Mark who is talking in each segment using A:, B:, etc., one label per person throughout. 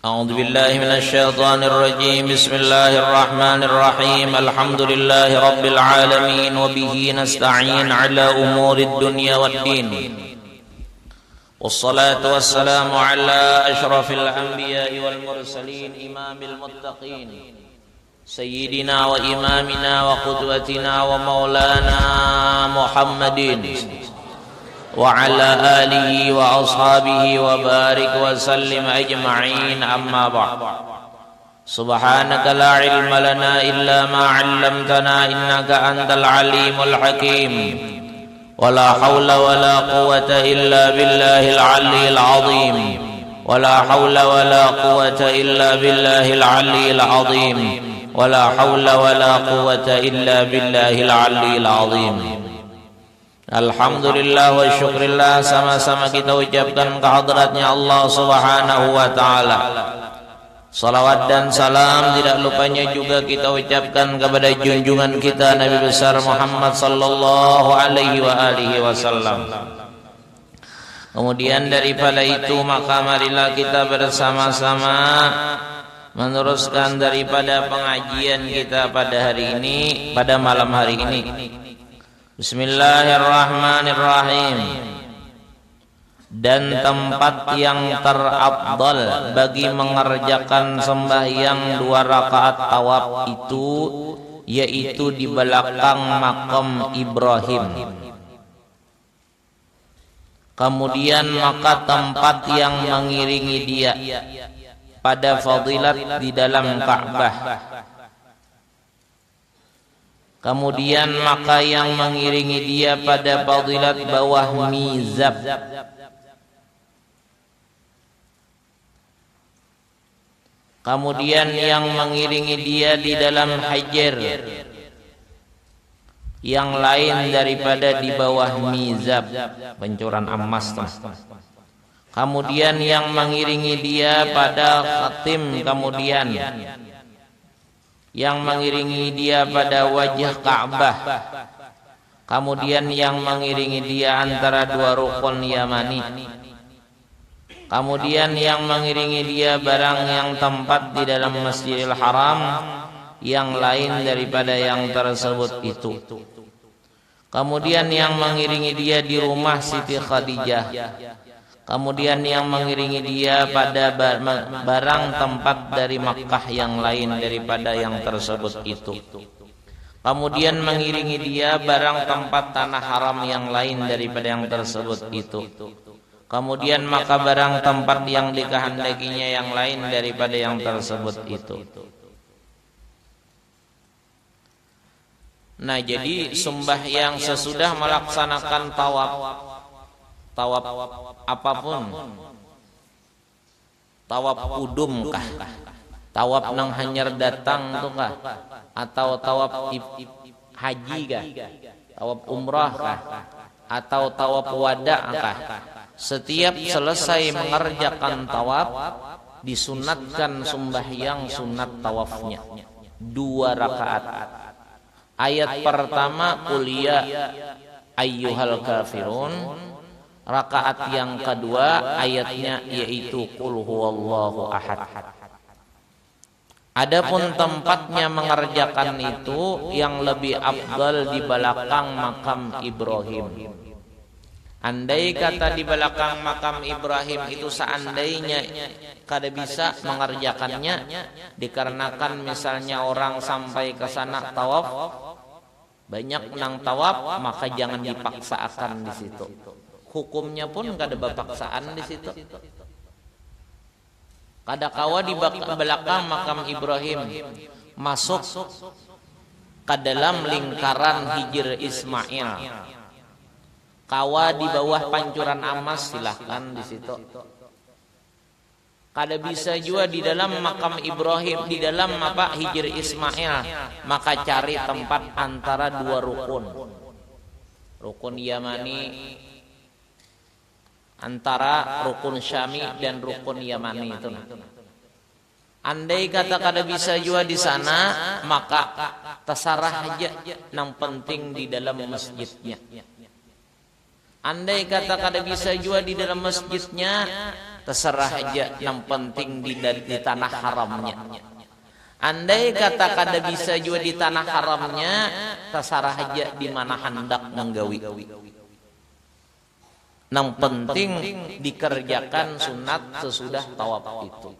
A: أعوذ بالله من الشيطان الرجيم بسم الله الرحمن الرحيم الحمد لله رب العالمين وبه نستعين على أمور الدنيا والدين والصلاة والسلام على أشرف الأنبياء والمرسلين إمام المتقين سيدنا وإمامنا وقدوتنا ومولانا محمد وعلى آله وأصحابه وبارك وسلم أجمعين أما بعد سبحانك لا علم لنا إلا ما علمتنا إنك أنت العليم الحكيم ولا حول ولا قوة إلا بالله العلي العظيم ولا حول ولا قوة إلا بالله العلي العظيم ولا حول ولا قوة إلا بالله العلي العظيم. Alhamdulillah wa syukrillah, sama-sama kita ucapkan kehadratnya Allah subhanahu wa ta'ala. Salawat dan salam tidak lupanya juga kita ucapkan kepada junjungan kita Nabi besar Muhammad sallallahu alaihi wa alihi wasallam. Kemudian daripada itu maka marilah kita bersama-sama meneruskan daripada pengajian kita pada hari ini, pada malam hari ini. Bismillahirrahmanirrahim. Dan tempat yang terafdal bagi mengerjakan sembahyang 2 rakaat tawaf itu yaitu di belakang makam Ibrahim. Kemudian maka tempat yang mengiringi dia pada fadilat di dalam Ka'bah. Kemudian maka yang mengiringi dia pada fadilat bawah mizab. Kemudian yang mengiringi dia di dalam hajar. Yang lain daripada di bawah mizab, pancuran emas. Kemudian yang mengiringi dia pada khatim, kemudian yang mengiringi dia pada wajah Ka'bah, kemudian yang mengiringi dia antara 2 rukun Yamani, kemudian yang mengiringi dia barang yang tempat di dalam Masjidil Haram, yang lain daripada yang tersebut itu. Kemudian yang mengiringi dia di rumah Siti Khadijah. Kemudian yang mengiringi dia pada barang tempat dari Makkah yang lain daripada yang tersebut itu. Kemudian mengiringi dia barang tempat tanah haram yang lain daripada yang tersebut itu. Kemudian maka barang tempat yang dikehendakinya yang lain daripada yang tersebut itu. Nah, jadi sembahyang sesudah melaksanakan tawaf apapun, tawaf kudum kah, tawaf nang hanyar datang tuh kah, atau tawaf haji kah, tawaf umrah kah, atau tawaf wada kah, setiap selesai mengerjakan tawaf disunatkan sembahyang sunat tawafnya 2 rakaat. Ayat pertama qul ya ayyuhal kafirun. Rakaat yang kedua ayatnya yaitu qul huwallahu ahad. Adapun tempatnya mengerjakan itu yang lebih afdal di belakang makam Ibrahim. Andai kata di belakang makam Ibrahim itu seandainya kada bisa mengerjakannya, dikarenakan misalnya orang sampai ke sana tawaf, banyak nang tawaf, maka jangan dipaksakan di situ. Hukumnya pun kada berpaksaan di situ. Kada kawa di belakang makam Ibrahim masuk ke dalam lingkaran hijr Ismail. Kawa di bawah pancuran emas, silahkan di situ. Kada bisa juga di dalam makam Ibrahim, di dalam hijr Ismail, maka cari tempat antara 2 rukun. Rukun Yamani, antara rukun Syami dan rukun Yamani itu. Andai kata kada bisa juga di sana, maka terserah aja, yang penting di dalam masjidnya. Andai kata kada bisa juga di dalam masjidnya, terserah aja, yang penting di tanah haramnya. Andai kata kada bisa juga di tanah haramnya, terserah aja di mana hendak menggawi. Yang penting dikerjakan sunat sesudah tawaf itu.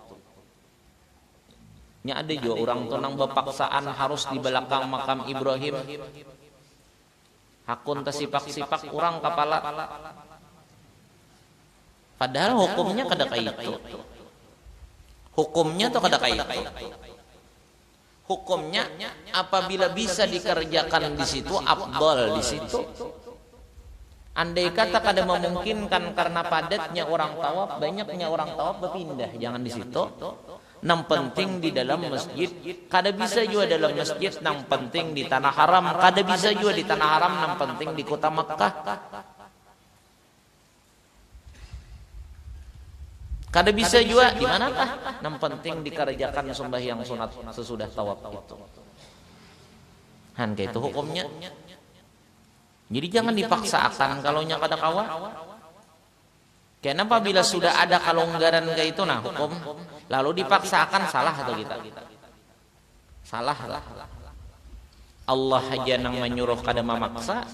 A: Nya ada juga orang tonang bepaksaan harus di belakang makam Ibrahim. Hakun tesipak-sipak orang kepala. Padahal hukumnya kada kayak itu. Hukumnya tuh kada kayak itu. Hukumnya apabila bisa dikerjakan di situ, afdal di situ. Andai kata kada memungkinkan karena padatnya orang tawaf, banyaknya orang tawaf, berpindah, jangan di situ. Yang penting di dalam masjid, kada bisa juga dalam masjid, yang penting di tanah haram, kada bisa juga di tanah haram, yang penting di kota Makkah. Kada bisa juga di manakah, yang penting dikerjakan sembahyang sunat sesudah tawaf itu. Han kayak itu hukumnya. Jadi jangan dipaksakan kalau nya kada kawa. Kenapa bila sudah ada kelonggaran kayak itu nah hukum lalu dipaksakan, salah atau kita? Salah lah. Allah aja nang menyuruh kada memaksa,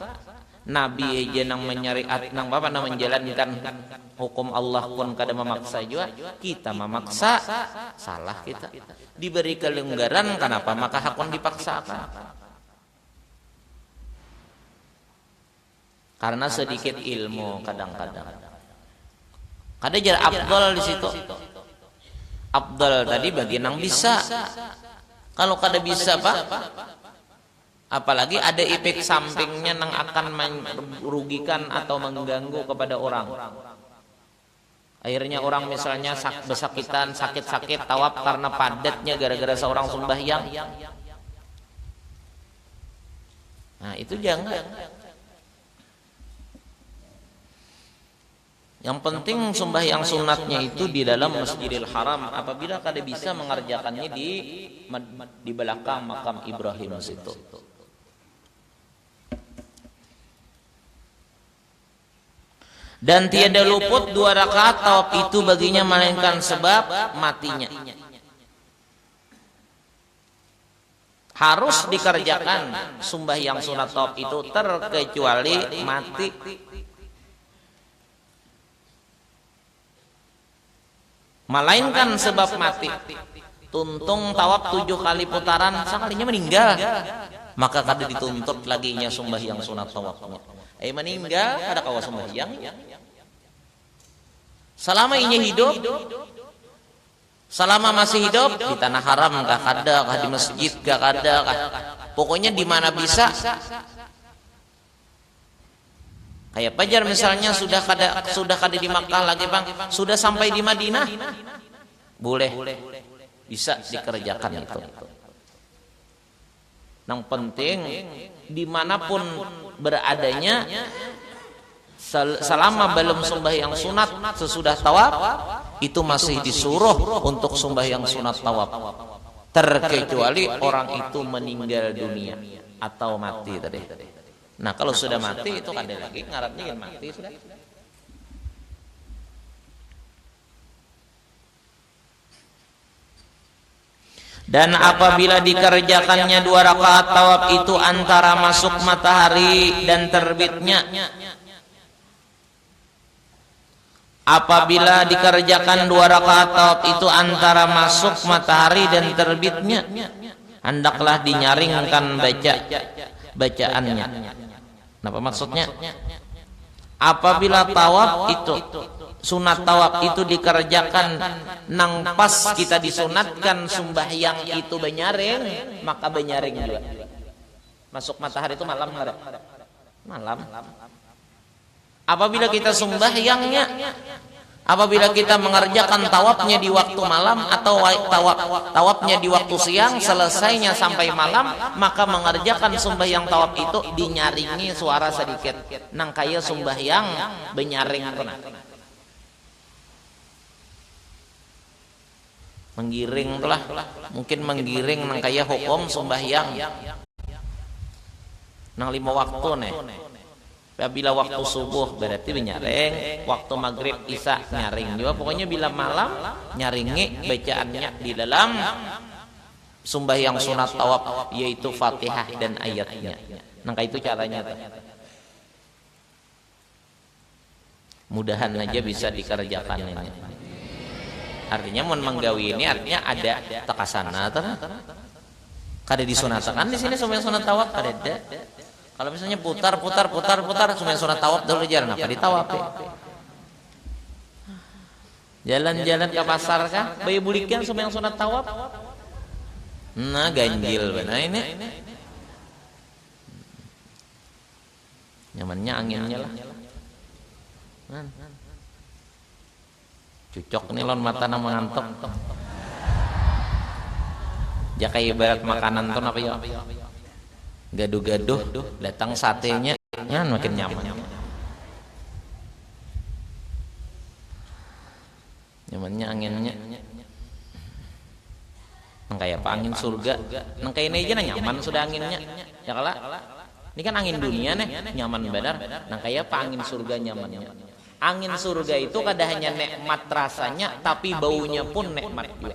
A: Nabi aja nang menyariat nang bapak nang menjalankan hukum Allah pun kada memaksa juga, kita memaksa, salah kita. Diberi kelonggaran kenapa maka hakun dipaksakan? Karena sedikit ilmu kadang-kadang. Kada jar afdal di situ. Afdal tadi bagi nang bisa. Kalau kada bisa Pak, apalagi ada efek sampingnya nang akan merugikan atau mengganggu kepada orang. Akhirnya orang misalnya besakitan, sakit-sakit tawaf karena padatnya gara-gara seorang sembahyang. Nah, itu jangan. Yang penting sembahyang sunatnya itu di dalam Masjidil Haram. Apabila kada bisa mengerjakannya di belakang makam Ibrahim situ. Dan tiada luput 2 rakaat tawaf itu baginya melainkan sebab matinya. Harus dikerjakan sembahyang sunat tawaf itu terkecuali mati. Melainkan sebab mati. Tuntung tawaf 7 kali putaran, sekalinya meninggal, maka kada dituntut laginya sembahyang sunat tawafnya. Meninggal kada kawa sembahyang. Selama inya hidup, selama masih hidup di tanah haram kah kada, kah di masjid kah kada, kah pokoknya di mana bisa. Kayak Pajar misalnya sudah kada di Makkah lagi Bang, sudah sampai di Madinah, boleh, bisa dikerjakan itu. Yang penting dimanapun beradanya, selama belum sembahyang sunat sesudah tawaf, itu masih disuruh untuk sembahyang sunat tawaf. Terkecuali orang itu meninggal dunia atau mati tadi. Nah kalau sudah mati itu kada lagi ngaratnya mati sudah. Dan apabila dikerjakannya 2 rakaat tawaf itu antara masuk matahari dan terbitnya. Apabila dikerjakan 2 rakaat tawaf itu antara masuk matahari dan terbitnya, hendaklah dinyaringkan bacaannya. Apa maksudnya? Apabila tawaf itu sunat tawaf itu dikerjakan nang pas kita disunatkan sembahyang itu benyaring, maka benyaring juga. Masuk matahari itu malam enggak? Malam. Apabila kita sembahyangnya, apabila kita mengerjakan tawafnya di waktu malam atau tawafnya di waktu siang, selesainya sampai malam, maka mengerjakan sembahyang tawaf itu dinyaringi suara sedikit. Nang kaya sembahyang benyaring kena. Menggiring telah, mungkin menggiring nang kaya hukum sembahyang. Nang 5 waktu nih. Bila waktu subuh berarti nyaring, waktu maghrib isya nyaring juga. Pokoknya bila malam nyaringi bacaannya di dalam sembahyang sunat tawaf, yaitu Fatihah dan ayatnya. Nah itu caranya tuh. Mudahan aja bisa dikerjakan ini. Artinya mun menggawi ini artinya ada takasana tuh. Kada disunatakan di sini sembahyang sunat tawaf kada ada. Kalau misalnya putar sembahyang sunat tawaf dulu jalan apa ditawaf ya. Jalan-jalan ke pasar kah? Bayi bulikan sembahyang sunat tawaf. Nah ganjil benar ini. Nyamannya anginnya lah. Cucok nih lon mata nama ngantuk. Ya kayak ibarat makanan tuh apa ya? Gaduh-gaduh datang satenya makin nyaman. Nyamannya anginnya. Nang kayak apa angin surga? Nang kayak ini aja nyaman sudah anginnya. Ya kalah. Ini kan angin dunia nih nyaman benar. Nang kayak apa angin surga nyamannya? Angin surga itu kada hanya nikmat rasanya, tapi baunya pun nikmat juga.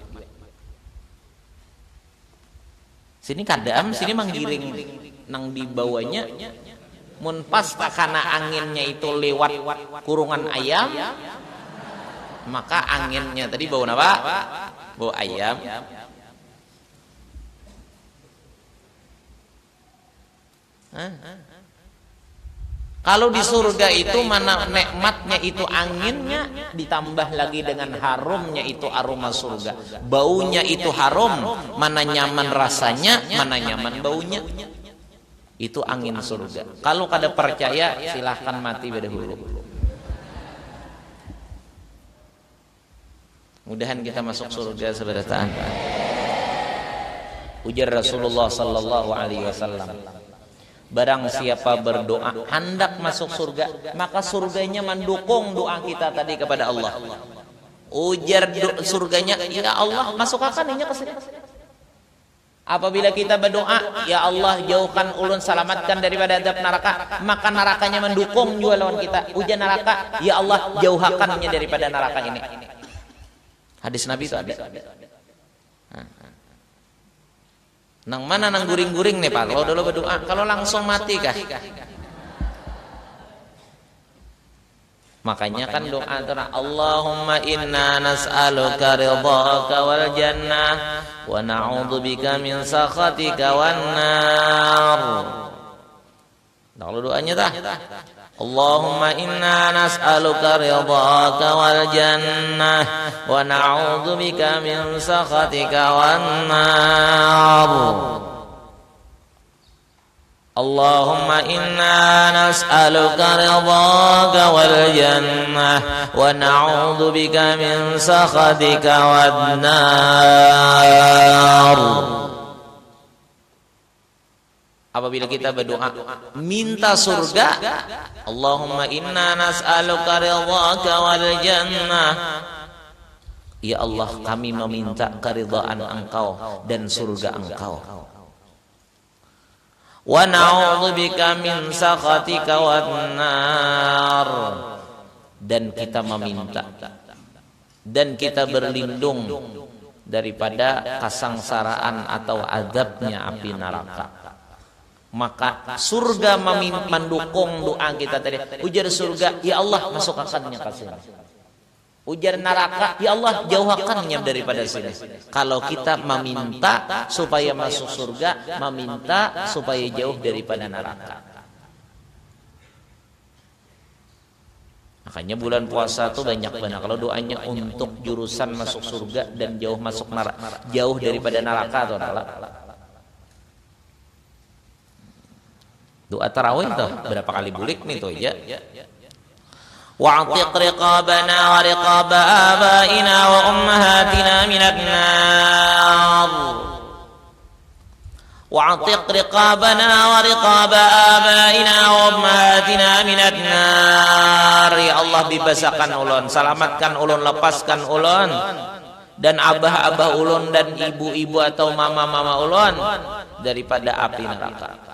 A: Sini kadam, sini menggiring nang di bawahnya. Mun pas karena anginnya itu lewat kurungan ayam, maka anginnya tadi bau apa? Bau ayam. Kalau di surga itu mana nikmatnya itu anginnya, ditambah lagi dengan harumnya itu aroma surga. Baunya itu harum, mana nyaman rasanya, mana nyaman baunya. Itu angin surga. Kalau kada percaya silahkan mati berdahulu. Mudahan kita masuk surga sebentar. Ujar Rasulullah sallallahu alaihi wasallam, barang siapa berdoa hendak masuk surga, maka surganya mendukung doa kita tadi kepada Allah. Ujar surganya, ya Allah masukkan ini ke sini. Apabila kita berdoa, ya Allah jauhkan ulun, selamatkan daripada adab neraka, maka nerakanya mendukung juga lawan kita. Ujar neraka, ya Allah jauhkannya daripada neraka ini. Hadis Nabi itu ada. Nang mana nang guring-guring nih Pak? Kalau dulu berdoa, kalau langsung mati kah? Makanya kan doa antara Allahumma inna nas'aluka ridhaka wal jannah wa na'udzubika min sakhatika wan nar. Nah, kalau doanya tah Allahumma inna nas'aluka ridhaka wal jannah wa na'udzubika min sakhatika wan nar. Allahumma inna nas'aluka ridhaka wal jannah wa na'udzubika min sakhatika wan nar. Apabila kita berdoa minta surga, Allahumma inna nas'aluka ridhaka wal jannah, ya Allah kami meminta keridhaan Engkau dan surga Engkau. Wa na'udzubika min sakhatika wan nar, dan kita meminta dan kita berlindung daripada kesengsaraan atau azabnya api neraka. Maka surga mendukung doa kita tadi. Ujar surga, ya Allah masukkannya ke sini. Ujar neraka, ya Allah jauhkannya daripada sini. Kalau kita meminta supaya masuk surga, meminta supaya jauh daripada neraka. Makanya bulan puasa itu banyak banget. Kalau doanya untuk jurusan masuk surga dan jauh masuk neraka, jauh daripada neraka atau neraka. Doa tarawih tuh berapa kali bulik nih tuh ya. Wa'tiq riqabana wa riqaba abaina wa ummahatina minan nar. Wa'tiq riqabana wa riqaba abaina wa ummahatina minan nar. Ya Allah bebaskan ulun, selamatkan ulun, lepaskan ulun dan abah-abah ulun dan ibu-ibu atau mama-mama ulun daripada api neraka.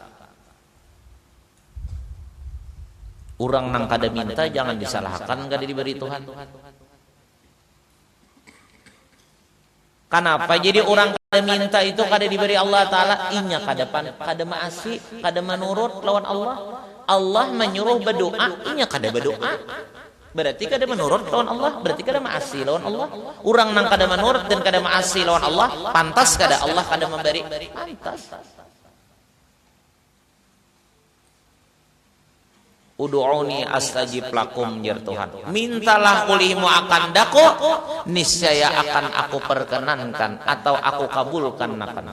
A: Urang nang kada minta jangan disalahkan kada diberi Tuhan. Kenapa jadi orang kada minta itu kada diberi Allah Ta'ala? Inya kada maasi, kada menurut lawan Allah. Allah menyuruh berdoa, inya kada berdoa. Berarti kada menurut lawan Allah, berarti kada maasi lawan Allah. Orang nang kada menurut dan kada maasi lawan Allah, pantas kada Allah kada memberi? Pantas. Udu'uni astajib lakum jar Tuhan. Mintalah kulimu akan daku, niscaya akan aku perkenankan atau aku kabulkan akan.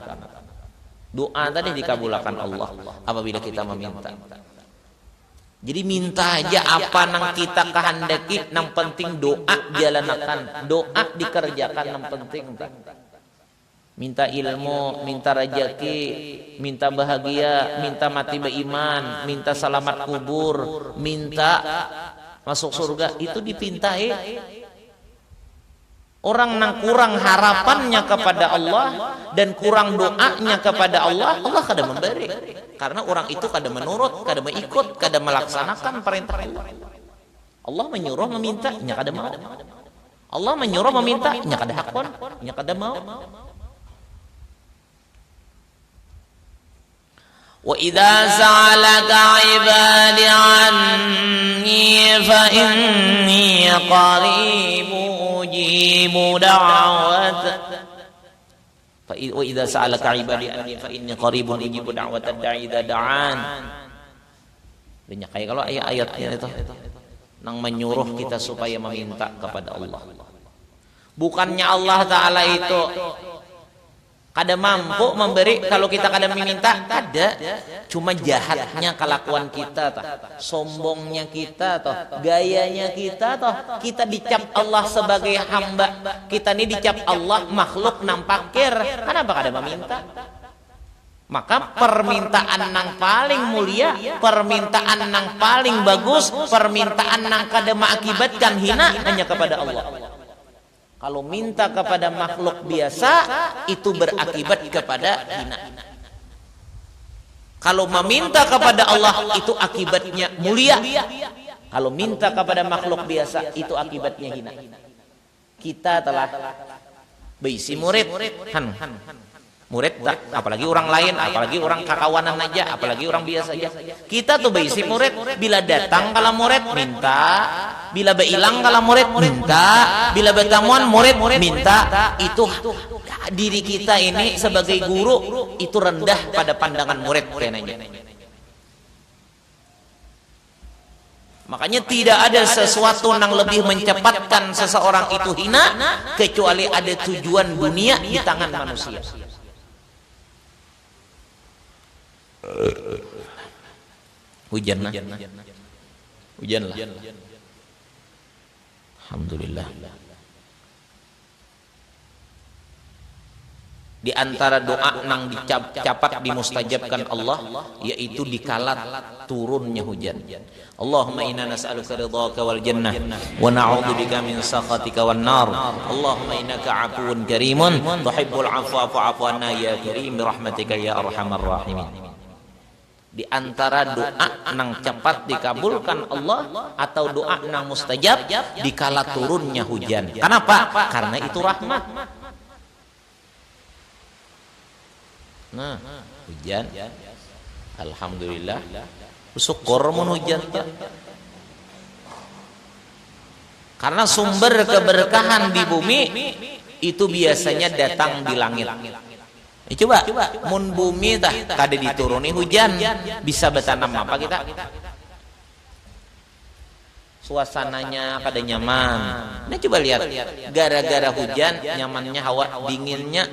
A: Doa tadi dikabulkan Allah apabila kita meminta. Jadi minta aja apa nang kita kehendaki, nang penting doa jalanakan, doa dikerjakan nang penting. Minta ilmu, minta rezeki, minta bahagia, minta mati beriman, minta selamat kubur, minta masuk surga, itu dipintai. Orang nang kurang harapannya kepada Allah dan kurang doanya kepada Allah, Allah kada memberi. Karena orang itu kada menurut, kada mengikut, kada melaksanakan perintah Allah. Allah menyuruh meminta, nya kada mau. Allah menyuruh meminta, nya kada hakon, nya kada mau. وَإِذَا سَأَلَكَ عِبَادِي عَنِّي فَإِنِّي قَرِيبٌ أُجِيبُ دَعْوَةَ وَإِذَا سَأَلَكَ عِبَادِي عَنِّي فَإِنِّي قَرِيبٌ أُجِيبُ دَعْوَةَ الدَّاعِ إِذَا دَعَانِ. Banyak kayak kalau ayat-ayatnya itu nang menyuruh kita supaya meminta kepada Allah. Bukannya Allah Ta'ala itu kada mampu memberi kalau kita kada meminta, kada. Cuma jahatnya kelakuan kita toh, sombongnya kita toh, gayanya kita toh. Kita dicap Allah sebagai hamba, kita ini dicap Allah makhluk nang pakir. Kenapa kada meminta? Maka permintaan nang paling mulia, permintaan nang paling bagus, permintaan nang kada mengakibatkan hina hanya kepada Allah. Kalau minta kepada makhluk biasa, itu berakibat kepada hina. Kalau meminta kepada Allah, itu akibatnya mulia. Kalau minta kepada makhluk biasa, itu akibatnya hina. Kita telah berisi murid, murid tak, apalagi orang lain, apalagi orang kakawanan aja, apalagi orang biasa aja. Kita tuh berisi murid, bila datang kalau murid minta, bila berilang kalau murid minta, bila bertemuan murid minta. Itu diri kita ini sebagai guru itu rendah pada pandangan murid kenanya. Makanya tidak ada sesuatu yang lebih mencepatkan seseorang itu hina kecuali ada tujuan dunia di tangan manusia. Hujan lah. Alhamdulillah. Di antara doa nang dicapat dimustajabkan Allah yaitu dikala turunnya hujan. Allahumma inna nas'aluka ridhaka wal jannah wa na'udzubika min sakhatika wan nar. Allahumma innaka 'afuwun karimun tuhibbul 'afwa fa'fu 'anna ya karim bi rahmatika ya arhamar rahimin. Di antara doa nang cepat dikabulkan Allah atau doa nang mustajab dikala turunnya hujan. Kenapa? Karena itu rahmat. Nah, hujan. Alhamdulillah. Syukur mun hujan. Karena sumber keberkahan di bumi itu biasanya datang di langit. Coba, mun bumi tah kada dituruni hujan, bisa bertanam apa kita? Suasananya kada nyaman. Nah coba lihat, gara-gara hujan nyamannya hawa, dinginnya.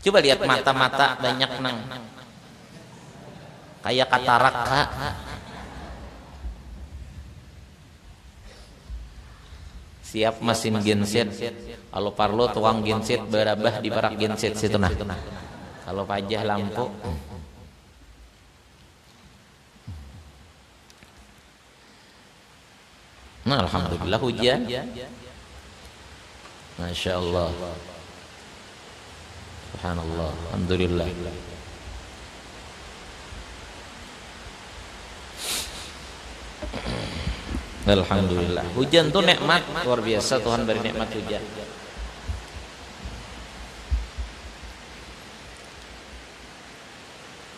A: Coba lihat mata-mata banyak nang kayak katarak. Siap mesin genset. Kalau parlo tuang genset berabah di barak genset situ nah. Kalau pajah lampu. Nah, alhamdulillah hujan. Masya Allah. Subhanallah. Alhamdulillah. Alhamdulillah. Hujan tuh nikmat luar biasa, Tuhan beri nikmat hujan.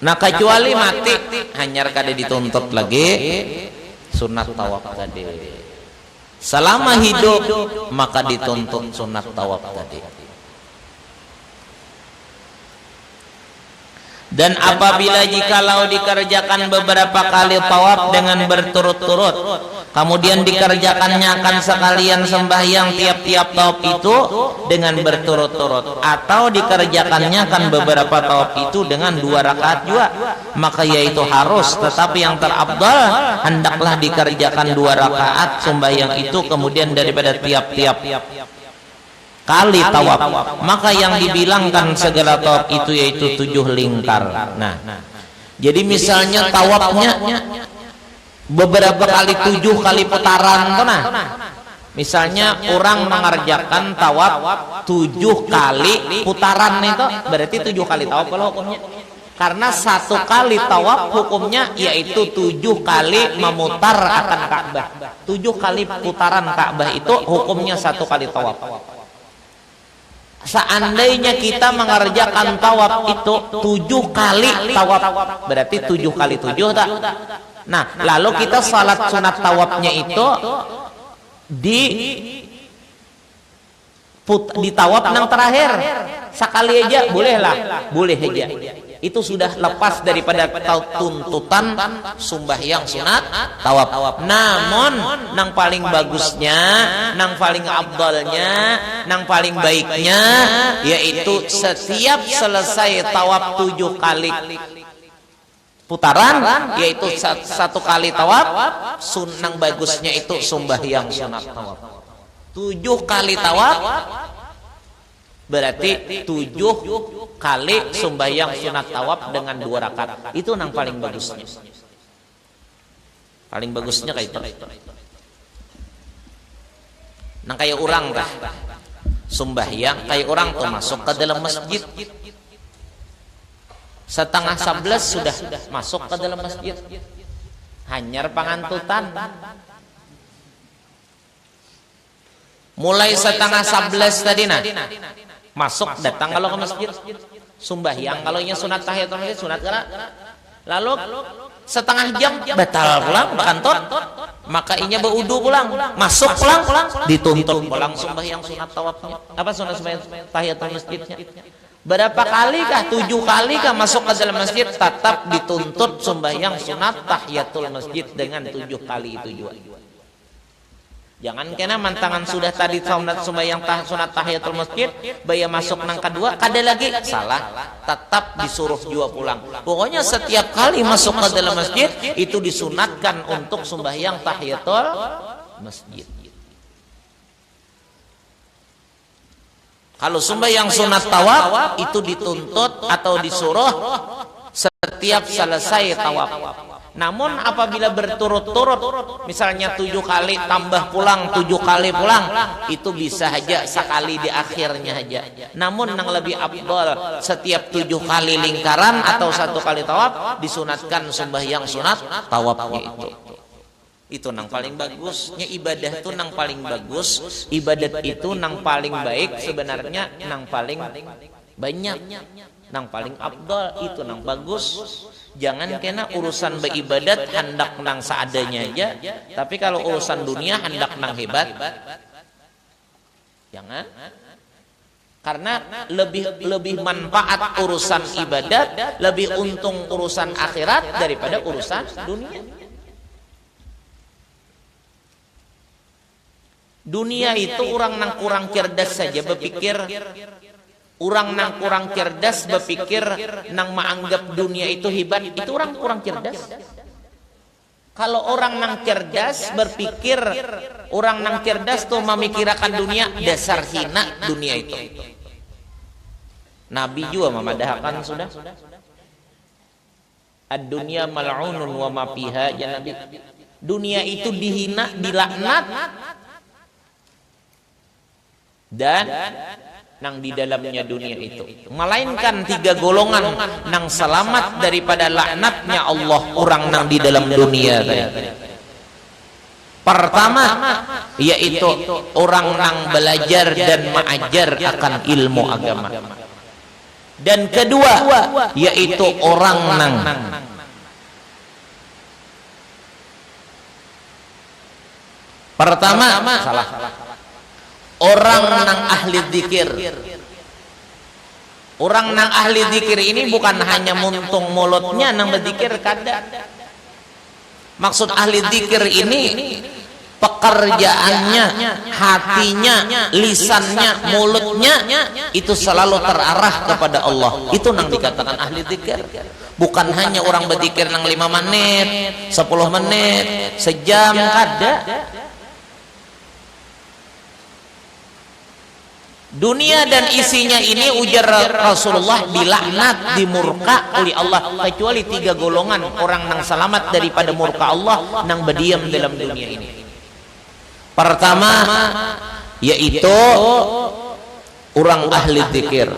A: Nah kecuali mati hanyar kada dituntut lagi sunat tawaf tadi. Selama hidup maka dituntut sunat tawaf tadi. Dan apabila jikalau dikerjakan beberapa kali tawaf dengan berturut-turut, kemudian dikerjakannya akan sekalian sembahyang tiap-tiap tawaf itu dengan berturut-turut, atau dikerjakannya akan beberapa tawaf itu dengan 2 rakaat juga, maka yaitu harus, tetapi yang terafdal hendaklah dikerjakan 2 rakaat sembahyang itu kemudian daripada tiap-tiap kali tawaf. Maka yang dibilangkan segala tawaf itu yaitu 7 lingkar. Nah, jadi misalnya tawafnya beberapa kali 7 kali putaran tuh, nah misalnya orang mengerjakan tawaf 7 kali putaran itu berarti 7 kali tawaf kalau hukumnya, karena 1 kali tawaf hukumnya yaitu 7 kali memutar akan Ka'bah. 7 kali putaran Ka'bah itu hukumnya 1 kali tawaf. Seandainya kita mengerjakan tawaf itu 7 kali tawaf, berarti 7 kali 7 tak? Nah, lalu kita salat sunat tawafnya itu di tawaf yang terakhir sekali aja bolehlah, boleh aja. Itu sudah lepas daripada tuntutan sembahyang sunat tawaf. Namun nang paling bagusnya, nang paling afdalnya, nang paling baiknya yaitu setiap selesai tawaf 7 kali putaran, yaitu 1 kali tawaf, nang bagusnya itu sembahyang sunat tawaf. 7 kali tawaf berarti 7 kali sembahyang sunat tawaf dengan 2 rakaat. Itu nang paling bagusnya. Paling bagusnya kayak itu. Nang kayak orang dah sembahyang, kayak orang tuh masuk ke dalam masjid setengah 11 sudah masuk ke dalam masjid. Hanyar pangantutan. Mulai setengah 11 tadi nah masuk datang kalau ke masjid sembahyang, kalau nya sunat tahiyatul masjid sunat kala, lalu setengah jam batal pulang kantor, maka inya berwudu pulang, masuk pulang dituntut pulang sembahyang sunat tawafnya, apa sunat sembahyang tahiyatul masjidnya. Berapa kalikah? 7 kalikah masuk ke dalam masjid, tetap dituntut sembahyang sunat tahiyatul masjid dengan 7 kali itu juga. Jangan kena mantangan sudah tadi sembahyang sunat tahiyatul masjid, baya masuk nang kedua, kada lagi salah, tetap disuruh jua pulang. Pokoknya setiap kali masuk ke dalam masjid itu disunatkan untuk sembahyang tahiyatul masjid. Kalau sembahyang sunat tawaf itu dituntut atau disuruh setiap selesai tawaf. Namun apabila berturut-turut, misalnya 7 kali tambah pulang, 7 kali pulang, itu bisa saja sekali di akhirnya saja. Namun yang lebih afdal setiap 7 kali lingkaran atau 1 kali tawaf disunatkan sembahyang sunat tawafnya itu. Itu nang paling bagusnya ibadah itu, nang paling bagus ibadat itu, nang paling baik sebenarnya, nang paling banyak, nang paling afdal itu, nang bagus. Jangan kena urusan beribadat hendak nang seadanya aja, tapi kalau urusan dunia hendak nang hebat. Jangan. Karena lebih manfaat urusan ibadat, lebih untung urusan akhirat daripada urusan dunia. Dunia itu orang nang kurang cerdas saja berpikir. Orang nang kurang cerdas berpikir nang menganggap dunia itu hebat, itu orang kurang cerdas. Kalau orang nang cerdas berpikir, orang nang cerdas tuh memikirkan dunia, dasar hina dunia itu. Nabi juga memadahkan sudah. Ad-dunya mal'unun wa ma fiha, ya Nabi. Dunia itu dihina, dilaknat. Dan nang di dalamnya dunia itu, melainkan 3 golongan nang selamat daripada laknatnya Allah, orang nang di dalam dunia tadi. Pertama yaitu orang yang belajar dan mengajar akan ilmu agama. Dan kedua yaitu orang nang pertama salah orang nang ahli dzikir. Orang nang ahli dzikir ini bukan hanya muntung mulutnya nang berzikir kada. Maksud ahli dzikir ini pekerjaannya, hatinya, lisannya, mulutnya itu selalu terarah kepada Allah. Itu nang dikatakan ahli dzikir. Bukan hanya orang berzikir nang 5 menit, 10 menit, sejam kada. Dunia dan isinya ini ujar Rasulullah dilaknat, dimurka oleh Allah, kecuali 3 golongan orang nang selamat daripada murka Allah nang berdiam dalam dunia ini. Pertama yaitu orang ahli dzikir.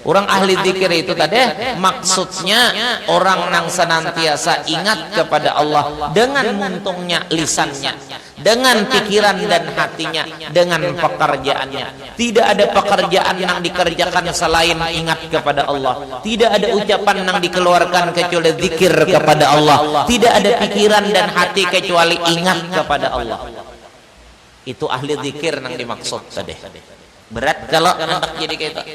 A: Orang ahli dzikir itu tadi maksudnya orang nang senantiasa ingat kepada Allah dengan muntungnya lisannya, dengan pikiran dan hatinya, dengan pekerjaannya. Tidak ada pekerjaan yang dikerjakan selain ingat kepada Allah. Tidak ada ucapan yang dikeluarkan kecuali zikir kepada Allah. Tidak ada pikiran dan hati kecuali ingat kepada Allah. Itu ahli zikir yang dimaksud tadi. Berat kalau hendak jadi kita.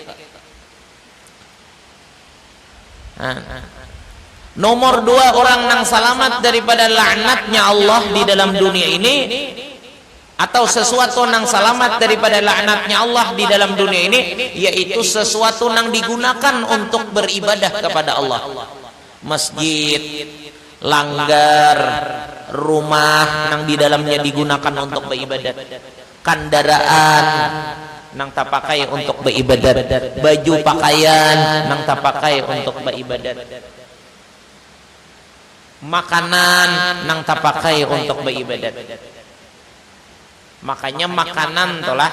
A: Nomor 2 orang yang selamat daripada laknatnya Allah di dalam dunia ini, atau sesuatu yang selamat daripada laknatnya Allah di dalam dunia ini, yaitu sesuatu yang digunakan untuk beribadah kepada Allah. Masjid, langgar, rumah yang di dalamnya digunakan untuk beribadat, kendaraan nang tak pakai untuk beribadat, baju pakaian nang tak pakai untuk beribadat, makanan nang tak pakai untuk beribadat. Makanya makanan tolah,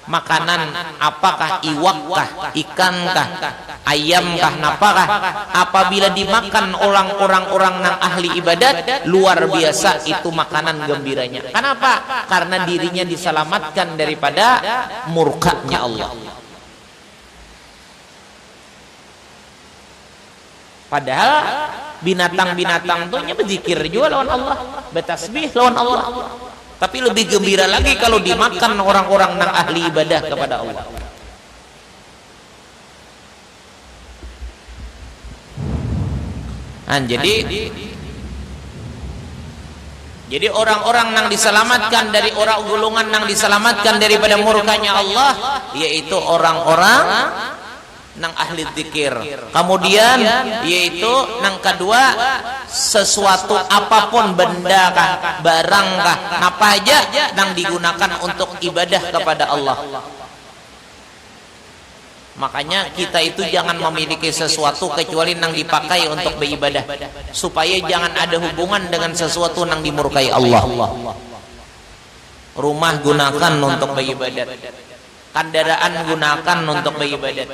A: makanan apakah, iwakkah, ikankah, ayamkah, napakah, apabila dimakan orang-orang nang ahli ibadat, luar biasa itu makanan gembiranya. Kenapa? Karena dirinya diselamatkan daripada murkanya Allah. Padahal binatang-binatang tuh berzikir juga lawan Allah, bertasbih lawan Allah. Tapi lebih gembira lagi kalau dimakan orang-orang nang ahli ibadah kepada Allah. Jadi orang-orang yang diselamatkan dari orang golongan yang diselamatkan daripada murkanya Allah, yaitu orang-orang nang ahli dzikir. Kemudian yaitu nang kedua, sesuatu apapun, benda kah, barang kah, apa aja nang digunakan untuk ibadah kepada Allah. Makanya kita itu jangan memiliki sesuatu kecuali nang dipakai untuk beribadah, supaya jangan ada hubungan dengan sesuatu nang dimurkai Allah. Rumah gunakan untuk beribadat, kendaraan gunakan untuk beribadat.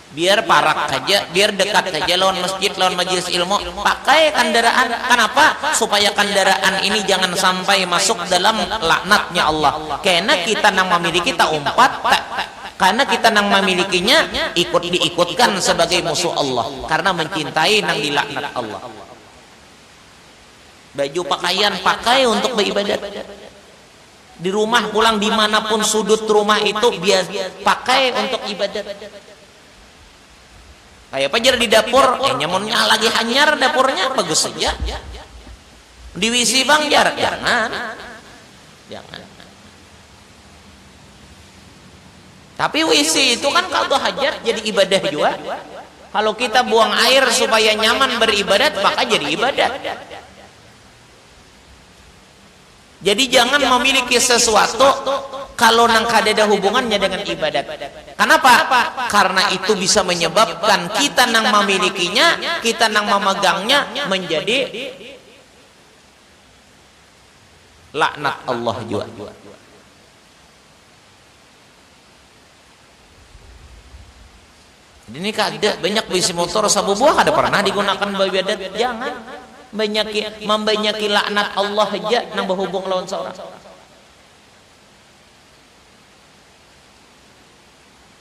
A: Biar parak saja, biar dekat saja lawan masjid, lawan majelis ilmu, pakai kendaraan. Kenapa? Supaya kendaraan ini jangan sampai masuk dalam laknatnya Allah. Karena kita nang memiliki tak umpat, karena kita nang memilikinya diikutkan sebagai musuh Allah, karena mencintai nang dilaknat Allah. Baju pakaian pakai untuk beribadat. Di rumah pulang dimanapun sudut rumah itu biar pakai untuk ibadat. Kayak pajar di dapur, nyamunnya lagi hanyar dapurnya, bagus saja. Di WC bang, jangan. Tapi WC itu kan kalau hajat jadi ibadah juga. Kalau kita buang air supaya nyaman beribadat, maka jadi ibadat. Jadi jangan memiliki sesuatu kalau nang kadada hubungannya dengan ibadat. Kenapa? Karena itu bisa menyebabkan kita nang memilikinya, kita nang memegangnya menjadi laknat Allah juga. Ini kada banyak bisi motor sabu buah kada pernah digunakan beribadat. Jangan. membanyaki laknat Allah aja nang berhubung lawan seorang.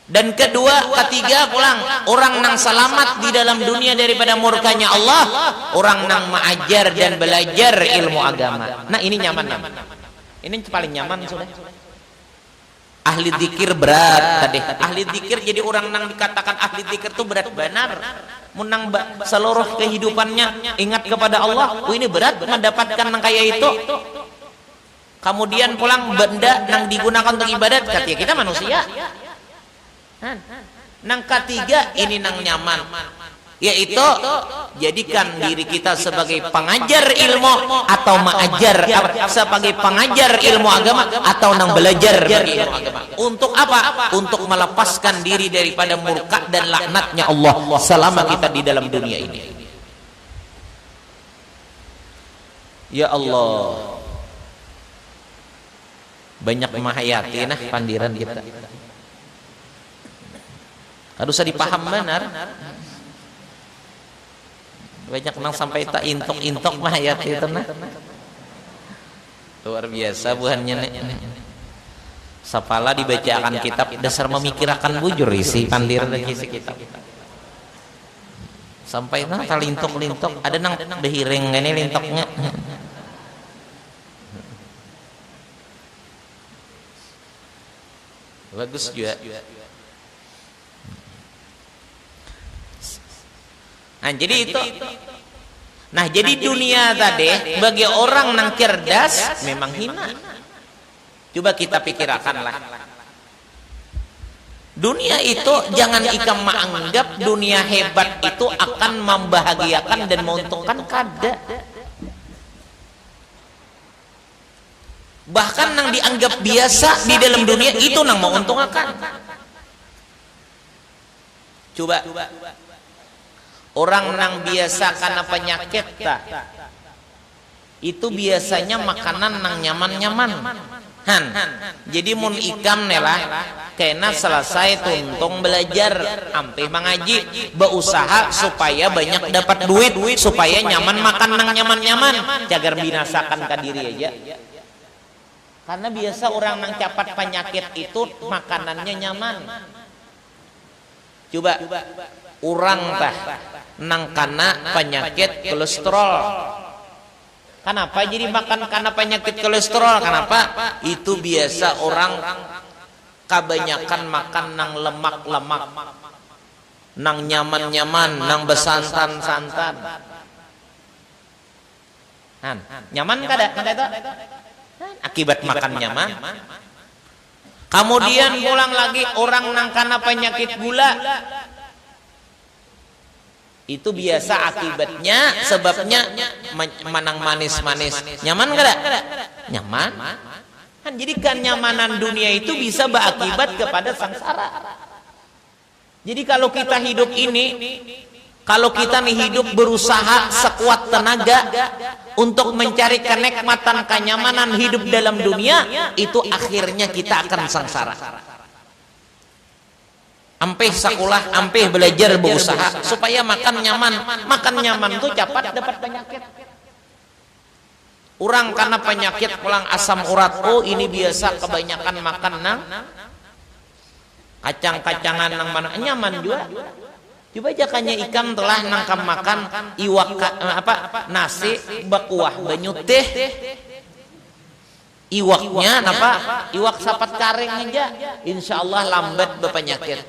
A: Dan kedua, ketiga pulang orang nang selamat di dalam dunia daripada murkanya Allah, orang nang mengajar dan belajar ilmu agama. Nah, ini nyaman. Ini paling nyaman sudah. Ahli dzikir berat tadi. Ahli dzikir jadi orang nang dikatakan ahli dzikir itu berat benar. Menang seluruh kehidupannya ingat kepada Allah. Ini berat mendapatkan nang kayak itu. Kemudian pulang benda nang digunakan untuk ibadat, katanya kita manusia. Nang ketiga ini nang nyaman, yaitu jadikan diri kita sebagai pengajar ilmu atau mengajar sebagai pengajar ilmu agama atau nang belajar ilmu agama. Untuk apa? Untuk melepaskan diri daripada murka dan laknatnya Allah selama kita di dalam dunia ini. Ya Allah, banyak mahayati nah pandiran kita. Harus dipaham benar. Banyak nang sampai tak intok mah ayat itu nah. Luar biasa buhannya nih. Sapala dibacakan kitab dasar memikirkan bujur isi pandir isi kitab. Sampai nang lintok ada nang behiring ini lintoknya. Bagus juga. Nah, jadi itu. Nah, jadi dunia tadi bagi orang yang cerdas memang hina. Coba kita pikirkanlah. Dunia itu jangan ikam menganggap dunia hebat itu akan membahagiakan dan menguntungkan, kada. Bahkan yang dianggap biasa di dalam dunia itu yang menguntungkan. Coba orang nang biasa karena penyakit itu biasanya makanan nang nyaman-nyaman. Jadi mun ikam nelah kena selesai tuntung belajar ampe mengaji berusaha supaya banyak dapat duit supaya nyaman makan nang nyaman-nyaman jagar binasakan ke diri aja. Karena biasa orang nang capat penyakit itu makanannya nyaman. Coba orang nang kana penyakit kolesterol. Kenapa jadi makan karena penyakit kolesterol? Kenapa? Itu biasa orang kebanyakan makan nang lemak-lemak, nang nyaman-nyaman, nang besantan-santan. Nyaman kada itu? Akibat makan nyaman. Kemudian pulang lagi orang nang kana penyakit gula. Itu biasa akibatnya sebabnya manang manis-manis. Nyaman kada? Nyaman. Kan jadi kenyamanan dunia itu bisa berakibat kepada sangsara. Jadi kalau kita hidup ini, kalau kita nih hidup berusaha sekuat tenaga untuk mencari kenikmatan kenyamanan hidup dalam dunia, itu akhirnya kita akan sangsara. Ampeh sekolah, ampeh belajar berusaha supaya makan nyaman tuh cepat dapat penyakit. Orang karena penyakit pulang asam urat, oh ini biasa kebanyakan makan nang kacang-kacangan nang mana nyaman juga. Coba jakanya ikan telah nangkam makan iwak nasi bakuah banyu teh. Iwaknya apa? Iwak sapat karing aja, insya Allah lambat berpenyakit.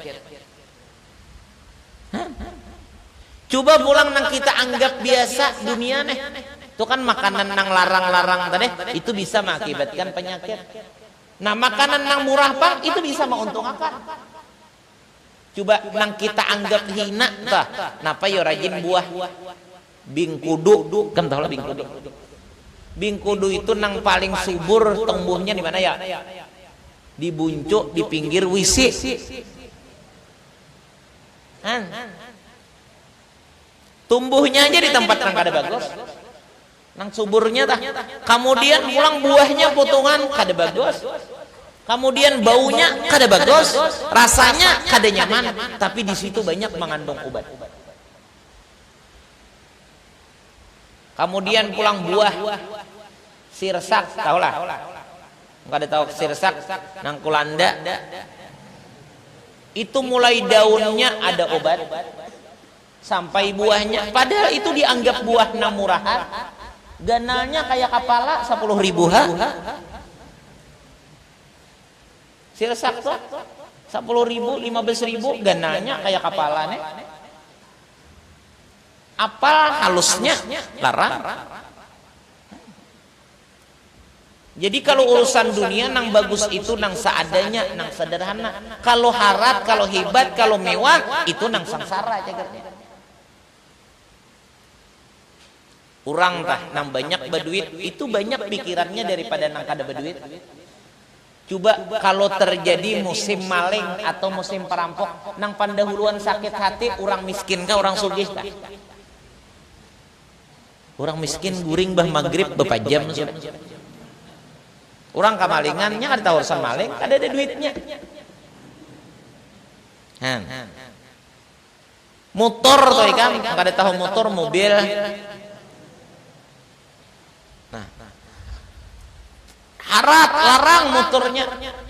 A: Coba pulang nang kita anggap biasa dunia nih, itu kan makanan nang larang-larang tadi, itu bisa mengakibatkan penyakit. Nah makanan nang murah pak itu bisa menguntungkan. Coba nang kita anggap hina, napa yo rajin buah bingkudu, kan tahu lah bingkudu. Bingkudu itu nang paling subur tumbuhnya di mana ya? Di buncuk, di pinggir wisi. Tumbuhnya aja di tempat nang kada bagus. Nang suburnya tah. Kemudian pulang buahnya potongan kada bagus. Kemudian baunya kada bagus, rasanya kada nyaman, tapi di situ banyak mengandung obat. Kemudian pulang buah sirsak, tahulah. Enggak ada tahu sirsak nang Kulanda. Itu mulai daunnya ada obat sampai buahnya, padahal itu dianggap buah murahan. Ganalnya kayak kepala 10.000 ha. Sirsak tuh 10.000, 15.000, ganalnya kayak kepala nih. Apa halusnya larang. Jadi kalau urusan dunia nang bagus itu nang seadanya, nang sederhana. Kalau harap, kalau hebat, kalau mewah itu nang sangsara cagernya. Urang tah nang banyak berduit itu banyak pikirannya daripada nang kada berduit. Coba kalau terjadi musim maling atau musim perampok, nang pandahuluan sakit hati orang miskin kah orang sugih kah? Orang miskin guring bah maghrib bepajam. Orang kamalingannya kan tahu urusan maling, ada duitnya. Motor tuh ikan, kada tahu motor mobil. Nah, harat larang motornya,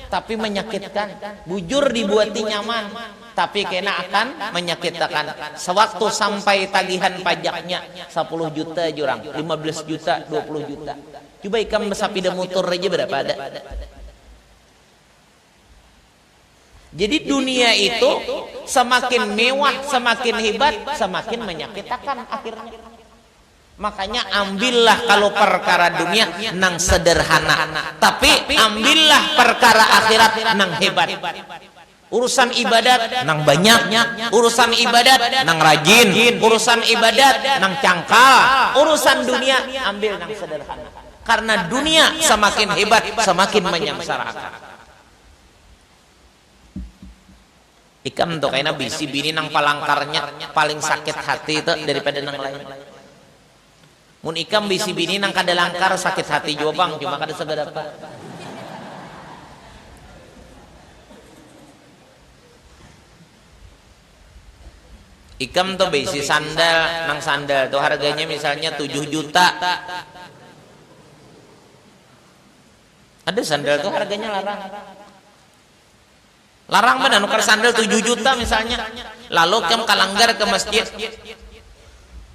A: tapi menyakitkan. Bujur dibuati nyaman, tapi kena akan menyakitkan. Sewaktu sampai tagihan pajaknya 10 juta jurang, 15 juta, 20 juta. Coba ikam sepeda motor aja berapa ada. Jadi dunia itu semakin mewah, semakin hebat, semakin menyakitkan akhirnya. Makanya ambillah kalau perkara dunia nang sederhana, tapi ambillah perkara akhirat nang hebat. Urusan ibadat nang banyak, urusan ibadat nang rajin, urusan ibadat nang cangkal, urusan dunia ambil nang sederhana. Karena dunia semakin hebat, semakin menyengsarakan. Ikam tuh kayaknya bisi bini nang palangkarnya paling sakit hati itu daripada nang lain. Mun ikam bisi bini nang kada langkar sakit hati juga bang, cuma kada seberapa. Ikam tuh bisi sandal, nang sandal tuh harganya misalnya 7 juta. Ada sandal tuh harganya larang. Larang mana nukar sandal 7 juta misalnya. Lalu kamu kalanggar ke masjid.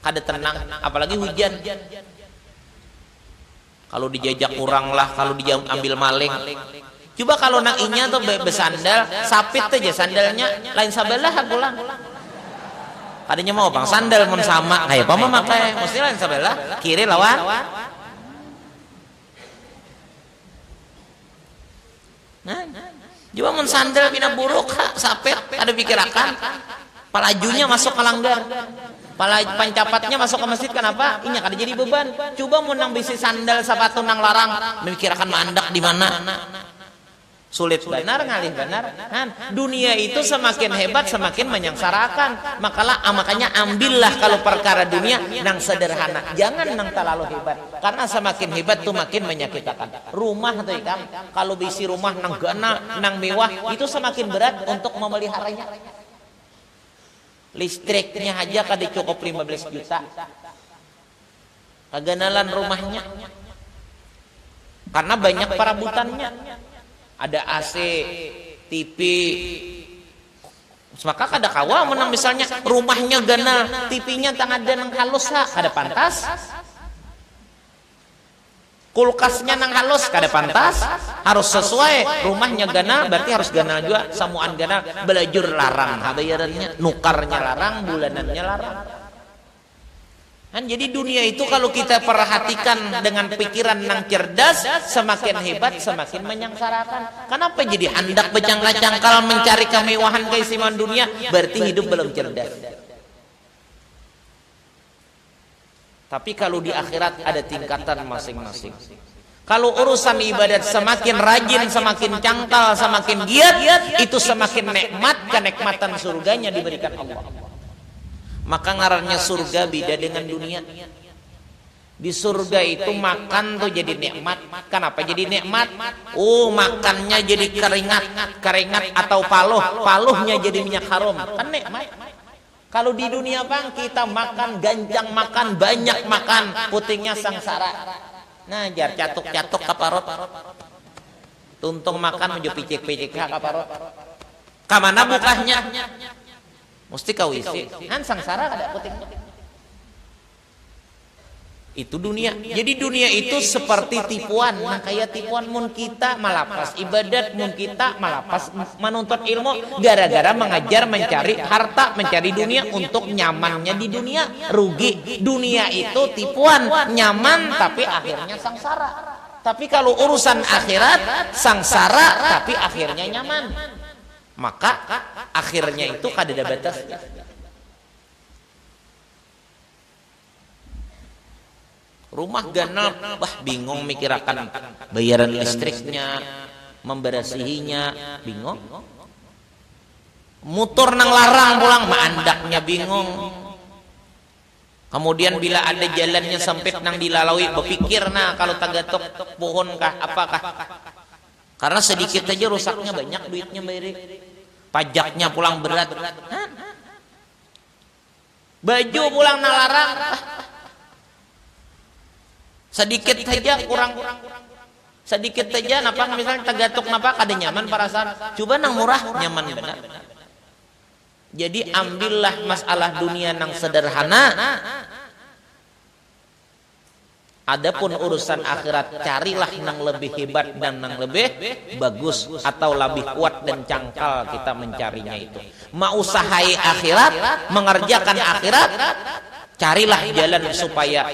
A: Kada tenang, apalagi hujan. Kalau dijajak kurang lah, kalau diambil maling. Coba kalau nang inya tuh besandal, sapit aja sandalnya, lain sabelah pulang. Kadanya mau bang sandal mun sama, kayak apa memakai, mesti lain sabelah, kiri lawan. Nah, coba mun sandal bina buruk, sapit, ada pikirakan, palajunya masuk ke langgar. Pala pancapatnya masuk ke masjid kenapa? Inya kada jadi beban. Coba mun nang bisi sandal sepatu nang larang, memikirkan mandak di mana. Sulit benar ngalih benar. Dunia itu semakin hebat semakin menyengsarakan. Makanya ambillah kalau perkara dunia nang sederhana. Jangan nang terlalu hebat. Karena semakin hebat tuh makin menyakitkan. Rumah tuh ikam, kalau bisi rumah nang gana, nang mewah, itu semakin berat untuk memeliharanya. Listriknya aja kada cukup 15 juta. Kaganalan rumahnya. Karena banyak perabotannya. Ada AC, TV. Maka kada kawa menang misalnya rumahnya ganal, TV-nya tang ada nang halus kada pantas. Kulkasnya nang halus kada pantas, harus sesuai. Rumahnya ganal berarti harus ganal juga, samuan ganal, belajur larang, bayarannya, nukarnya larang, bulanannya larang. Kan jadi dunia itu kalau kita perhatikan dengan pikiran nang cerdas, semakin hebat, semakin menyengsarakan. Kenapa jadi hendak becang-cangkal mencari kemewahan keisiman dunia? Berarti hidup belum cerdas. Tapi kalau di akhirat ada tingkatan masing-masing. Kalau urusan ibadat semakin rajin, semakin cangkal, semakin giat, itu semakin nikmat, kenikmatan surganya diberikan Allah. Maka ngarannya surga beda dengan dunia. Di surga itu makan tuh jadi nikmat. Kenapa jadi nikmat? Oh, makannya jadi keringat atau paluh, paluhnya jadi minyak harum. Kan nikmat. Kalau di dunia bang kita makan ganjang makan banyak makan putingnya sangsara. Ngajar catuk-catuk kaparot. Tuntung makan menuju picik-picik kaparot. Kamana bukahnya? Mesti kau isi. Kan sangsara ada puting. Itu dunia. Jadi dunia itu seperti tipuan. Nah kayak tipuan mun kita malapas ibadat, mun kita malapas menuntut ilmu gara-gara mengajar mencari harta, mencari dunia untuk nyamannya di dunia. Rugi. Dunia itu tipuan, nyaman tapi akhirnya sangsara. Tapi kalau urusan akhirat sangsara tapi akhirnya nyaman. Maka akhirnya itu kada ada batasnya. Rumah ganal, wah bingung mikirakan bayaran listriknya, memberasihinya, bingung. Mutur nang larang pulang, maandaknya bingung. Kemudian bila ada jalannya sempit nang dilalui, berpikir nah kalau tagatok pohon kah, apakah? Karena sedikit aja rusaknya banyak duitnya bayar. Pajaknya pulang berat. Baju pulang nang larang. Sedikit saja kurang sedikit saja napa misalnya tagatuk napa kada nyaman perasaan coba nang murah nyaman benar. Jadi ambillah masalah dunia nang sederhana, adapun urusan akhirat carilah nang lebih hebat dan nang lebih bagus atau lebih kuat dan cangkal kita mencarinya itu. Mau usahai akhirat, mengerjakan akhirat, carilah jalan supaya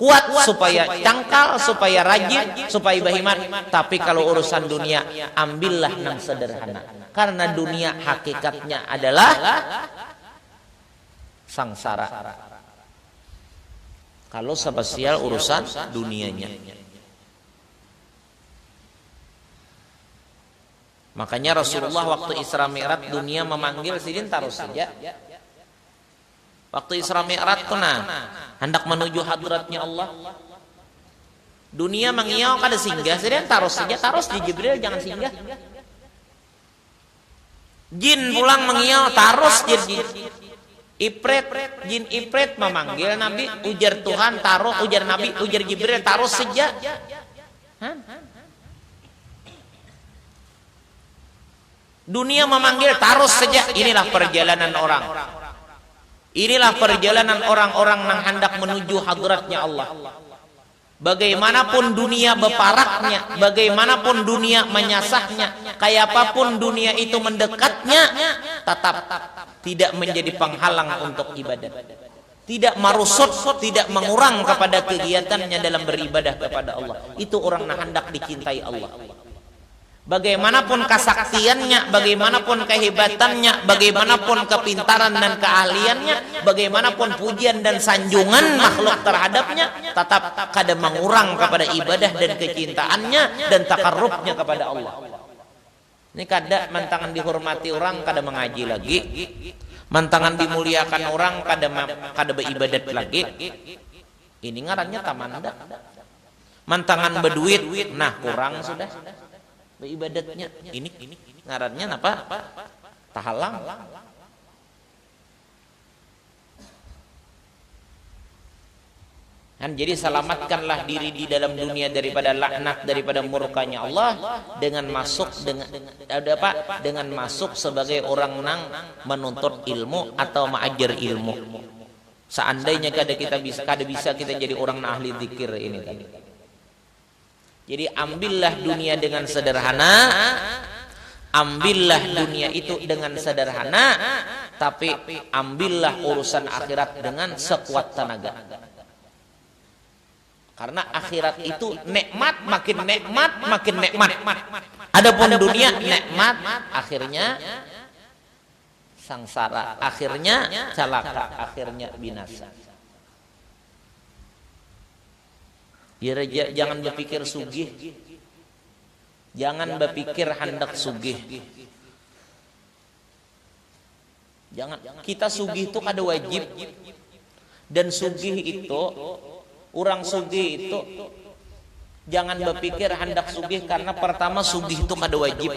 A: kuat, supaya cangkal, supaya rajin, supaya bahimat. Tapi kalau urusan dunia, ambillah nang sederhana. Karena dunia hakikatnya adalah sangsara. Kalau spesial urusan dunianya. Makanya Rasulullah waktu Isra Mi'raj dunia memanggil sidin taruh saja. Waktu Isra Mi'raj kena hendak menuju hadratnya Allah. Dunia mengiau kada singgah, sedang taruh saja, taruh di Jibril jangan singgah. Jin pulang mengiau, taruh jadi Ifrit, jin Ifrit memanggil Nabi, ujar Tuhan taruh, ujar Nabi, ujar Jibril taruh saja. Dunia memanggil taruh saja. Inilah perjalanan orang. Inilah perjalanan orang-orang yang hendak menuju hadratnya Allah. Bagaimanapun dunia beparaknya, bagaimanapun dunia menyasahnya, kayak apapun dunia itu mendekatnya, tetap tidak menjadi penghalang untuk ibadat. Tidak marusut, tidak mengurang kepada kegiatannya dalam beribadah kepada Allah. Itu orang yang hendak dicintai Allah. Bagaimanapun kesaktiannya, bagaimanapun kehebatannya, bagaimanapun kepintaran dan keahliannya, bagaimanapun pujian dan sanjungan makhluk terhadapnya, tetap kada mengurang kepada ibadah dan kecintaannya dan takarrubnya kepada Allah. Ini kada mantangan dihormati orang kada mengaji lagi, mantangan dimuliakan orang kada beribadat lagi. Ini ngarannya tamandak. Mantangan berduit, nah kurang sudah. Ibadatnya ini ngarannya apa? Tahalang. Dan jadi selamatkanlah diri di dalam dunia daripada laknat, daripada murkanya Allah dengan masuk dengan masuk sebagai orang nang menuntut ilmu atau mengajar ilmu. Seandainya kada bisa kita jadi orang ahli zikir ini tadi. Jadi ambillah dunia dengan sederhana, ambillah dunia itu dengan sederhana, tapi ambillah urusan akhirat dengan sekuat tenaga. Karena akhirat itu nikmat, makin nikmat, makin nikmat. Adapun dunia nikmat, akhirnya sangsara, akhirnya celaka, akhirnya binasa. Jangan berpikir sugih, jangan berpikir hendak sugih. Jangan, kita sugih itu kada wajib. Dan sugih itu, orang sugih itu jangan berpikir hendak sugih karena pertama sugih itu kada wajib.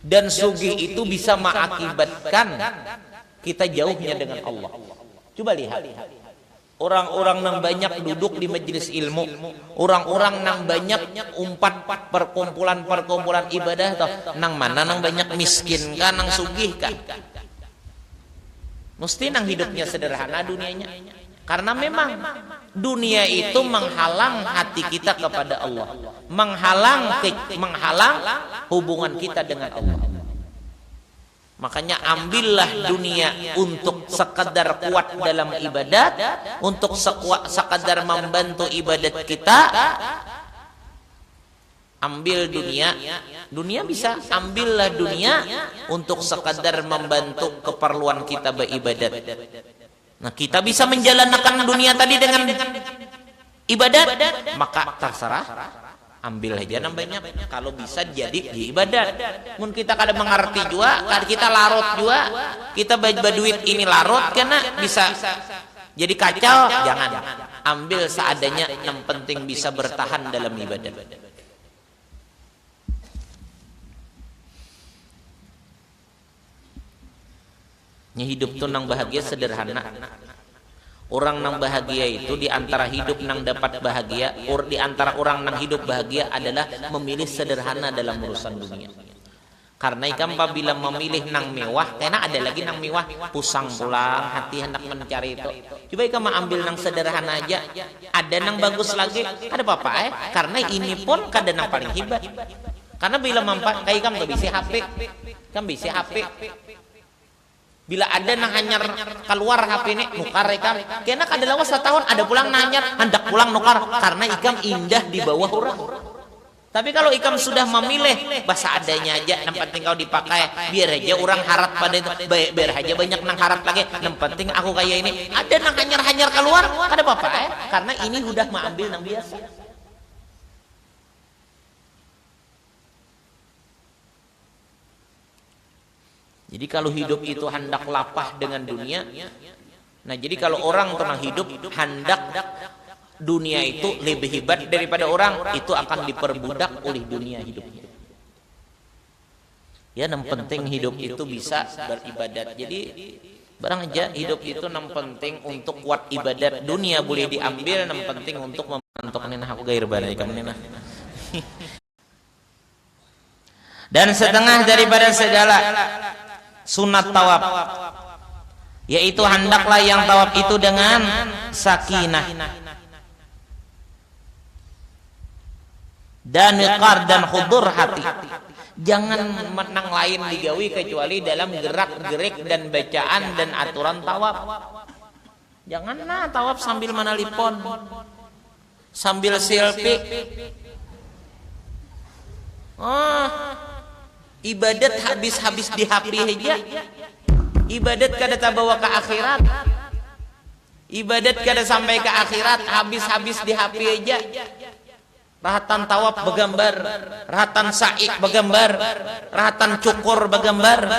A: Dan sugih itu bisa mengakibatkan kita jauhnya dengan Allah. Coba lihat. Orang-orang yang banyak duduk di majelis ilmu, orang-orang yang banyak umpat perkumpulan-perkumpulan ibadah toh, nang mana nang banyak miskin kan, nang sugih kan. Mesti nang hidupnya sederhana dunianya. Karena memang dunia itu menghalang hati kita kepada Allah, menghalang hubungan kita dengan Allah. Makanya ambillah dunia untuk sekadar kuat dalam ibadat, untuk sekadar membantu ibadat kita. Ambil dunia bisa, ambillah dunia untuk sekadar membantu keperluan kita beribadat. Nah, kita bisa menjalankan dunia tadi dengan ibadat, maka terserah. Ambil aja nambahnya, kalau bisa jadi ibadat. Mun kita kada mengerti juga, kada kita larut juga, kita baduit ini larut karena bisa jadi kacau. Jangan, ambil seadanya, yang penting bisa bertahan dalam ibadat. Hidup tuh nang bahagia sederhana. Orang nang bahagia itu di antara hidup nang dapat bahagia, di antara orang nang hidup bahagia adalah memilih sederhana dalam urusan dunia. Karena ikam apabila memilih nang mewah, karena ada lagi nang mewah pusang pulang, hati hendak mencari itu. Coba ikam ambil nang sederhana aja, ada nang bagus lagi, ada apa-apa karena ini pun kadang nang paling hebat. Karena bila mampat kayak ikam gak bisa HP, kan bisa HP. Bila ada nang hanyar keluar HP ini nukar ikam, kena kada lawas setahun ada pulang nanyar hendak pulang nukar karena ikam indah di bawah orang. Tapi kalau ikam sudah memilih bahasa adanya aja, yang penting kau dipakai, biar aja orang harap pada itu, biar aja banyak nang harap lagi, yang penting aku kayak ini. Ada nang hanyar keluar, ada apa-apa karena ini udah mengambil nang biasa. Jadi kalau hidup itu hendak lapah dengan dunia, nah jadi kalau orang tengah hidup hendak dunia itu lebih hebat daripada orang, itu akan diperbudak oleh dunia hidupnya. Ya, yang penting hidup itu bisa beribadat. Jadi barang aja hidup itu yang penting untuk kuat ibadat. Dunia boleh diambil, yang penting untuk memantau nina aku gair banai kamu nina. Dan setengah daripada segala sunat tawaf, yaitu hendaklah yang tawaf itu dengan sakinah dan wiqar dan khudur hati. Jangan menang lain digawi kecuali dalam gerak-gerik dan bacaan dan aturan tawaf. Janganlah tawaf sambil menelpon, sambil selfie. Ibadat habis-habis di HP aja. Ibadat kada tabawa ke akhirat. Ibadat kada sampai ke akhirat, habis-habis di HP aja. Rahatan tawaf begambar, rahatan sa'i begambar, rahatan cukur begambar,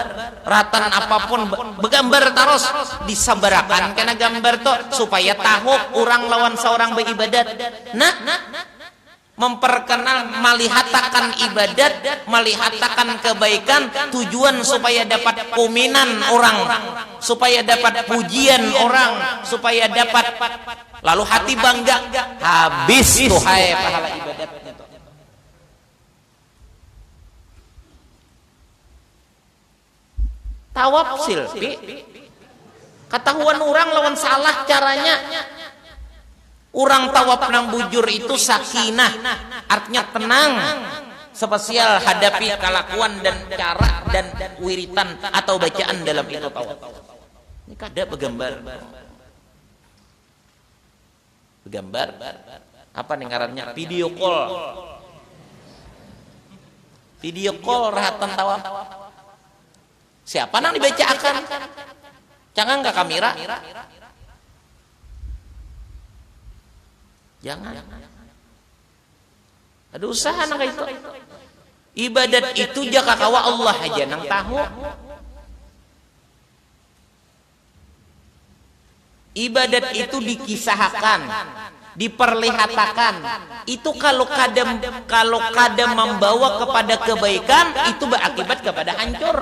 A: rahatan apapun begambar terus disabarakan karena gambar tuh supaya tahu orang lawan seorang beribadat. Nah, memperkenal, melihatakan ibadat, melihatakan kebaikan, tujuan supaya dapat puminan orang, supaya dapat pujian orang, supaya dapat lalu hati bangga, habis tuh hai pahala ibadatnya tuh. Tawaf silpi, ketahuan orang lawan salah caranya. Orang tawaf nang bujur itu sakinah, artinya tenang, spesial hadapi kelakuan dan cara dan wiritan atau bacaan dalam itu tawaf. Ini kada begambar. Begambar apa nih ngarannya? Video call. Video call rahatan tawaf. Siapa nang dibacakan? Jangan enggak kamera. Jangan. Ada usaha nang itu. Ibadat itu jaka kawa Allah aja nang tahu. Ibadat itu dikisahkan, diperlihatkan. Itu kalau kadang membawa kepada kebaikan, itu berakibat kepada hancur.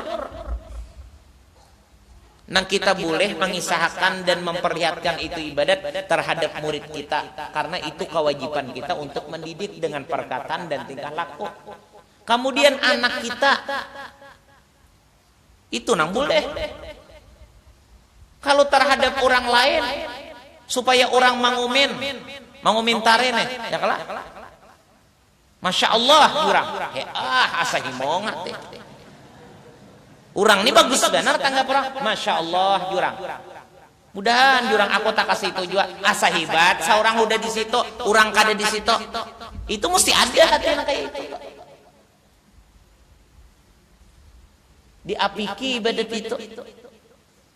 A: Nah kita boleh mengisahkan dan memperlihatkan itu ibadat terhadap murid kita, karena itu kewajiban kita untuk mendidik dengan perkataan dan tingkah laku. Kemudian anak kita itu nang boleh. Kalau terhadap orang lain supaya orang mangumintarene ya kala. Masya Allah jurang. Asa himongat teh. Urang ini bagus benar tanggap orang. Masya Allah jurang. Mudahan jurang aku tak kasih itu juga asa hebat. Seorang udah di situ, orang kada di situ. Itu mesti ada hatinya kayak itu. Diapiki ibadat itu.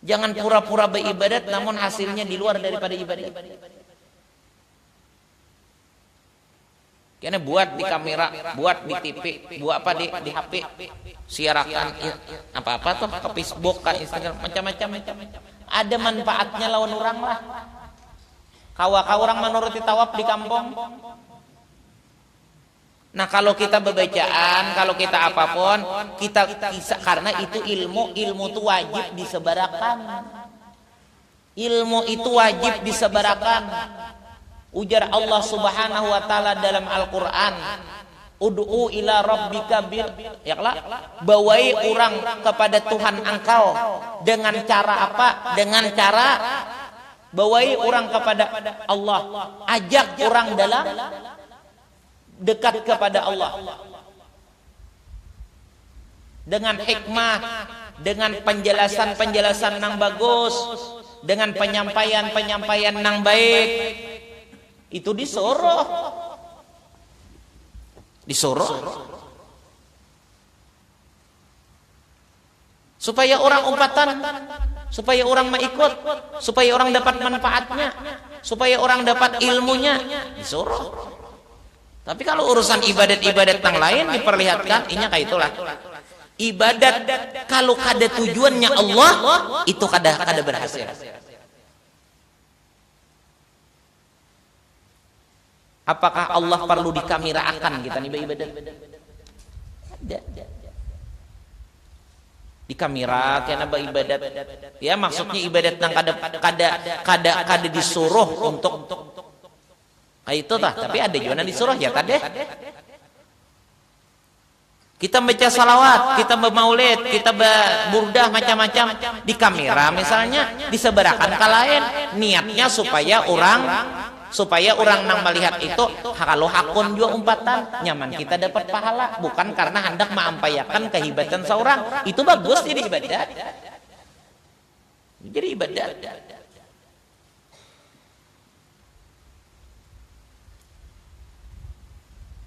A: Jangan pura-pura beribadat namun hasilnya di luar daripada ibadat. Karena buat di kamera, buat di TV, buat apa di HP, siarakan apa-apa tuh ke Facebook, ke Instagram, macam-macam. Ada manfaatnya lawan orang lah. Kawa orang menuruti tawaf di kampung. Nah kalau kita bebacaan, kalau kita apapun, kita bisa, karena itu ilmu itu wajib disebarakan. Ilmu itu wajib disebarakan. Ujar Allah Subhanahu wa taala dalam Al-Qur'an, ud'u ila rabbika bil yaklah, bawai orang kepada Tuhan engkau dengan cara apa? Dengan cara bawai orang kepada Allah, ajak orang dalam dekat kepada Allah dengan hikmah, dengan penjelasan yang bagus, dengan penyampaian yang baik. Itu disuruh supaya orang umpatan, supaya orang mengikut, supaya orang dapat manfaatnya, supaya orang dapat ilmunya, disuruh. Tapi kalau urusan ibadat-ibadat yang lain diperlihatkan, inya kayak itulah. Ibadat kalau kada tujuannya Allah, itu kada berhasil. Apakah Allah perlu dikameraakan kita nih ibadat? Ada. Di kamera karena ibadat. Ya maksudnya ibadat yang kada disuruh untuk kayak itu tah, tapi ada juga disuruh ya tadi. Kita baca salawat, kita bermaulid, kita berburdah macam-macam di kamera misalnya disebarakan ke lain, niatnya supaya orang nang melihat itu, kalau hakun juga umpatan nyaman kita dapat pahala, bukan karena hendak mengampayakan kehebatan seorang. Itu bagus jadi ibadat. Jadi ibadat.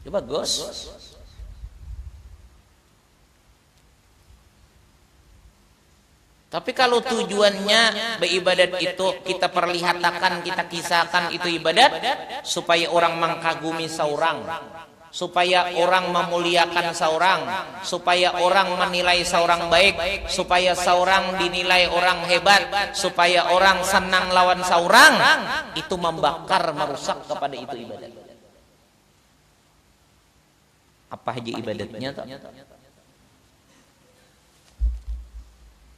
A: Itu bagus. Tapi kalau tujuannya beribadat itu kita perlihatkan, kita kisahkan itu ibadat supaya orang mengkagumi seorang, supaya orang memuliakan seorang, supaya orang menilai seorang baik, supaya seorang dinilai orang hebat, supaya orang senang lawan seorang, itu membakar, merusak kepada itu ibadat. Apa aja ibadatnya tak?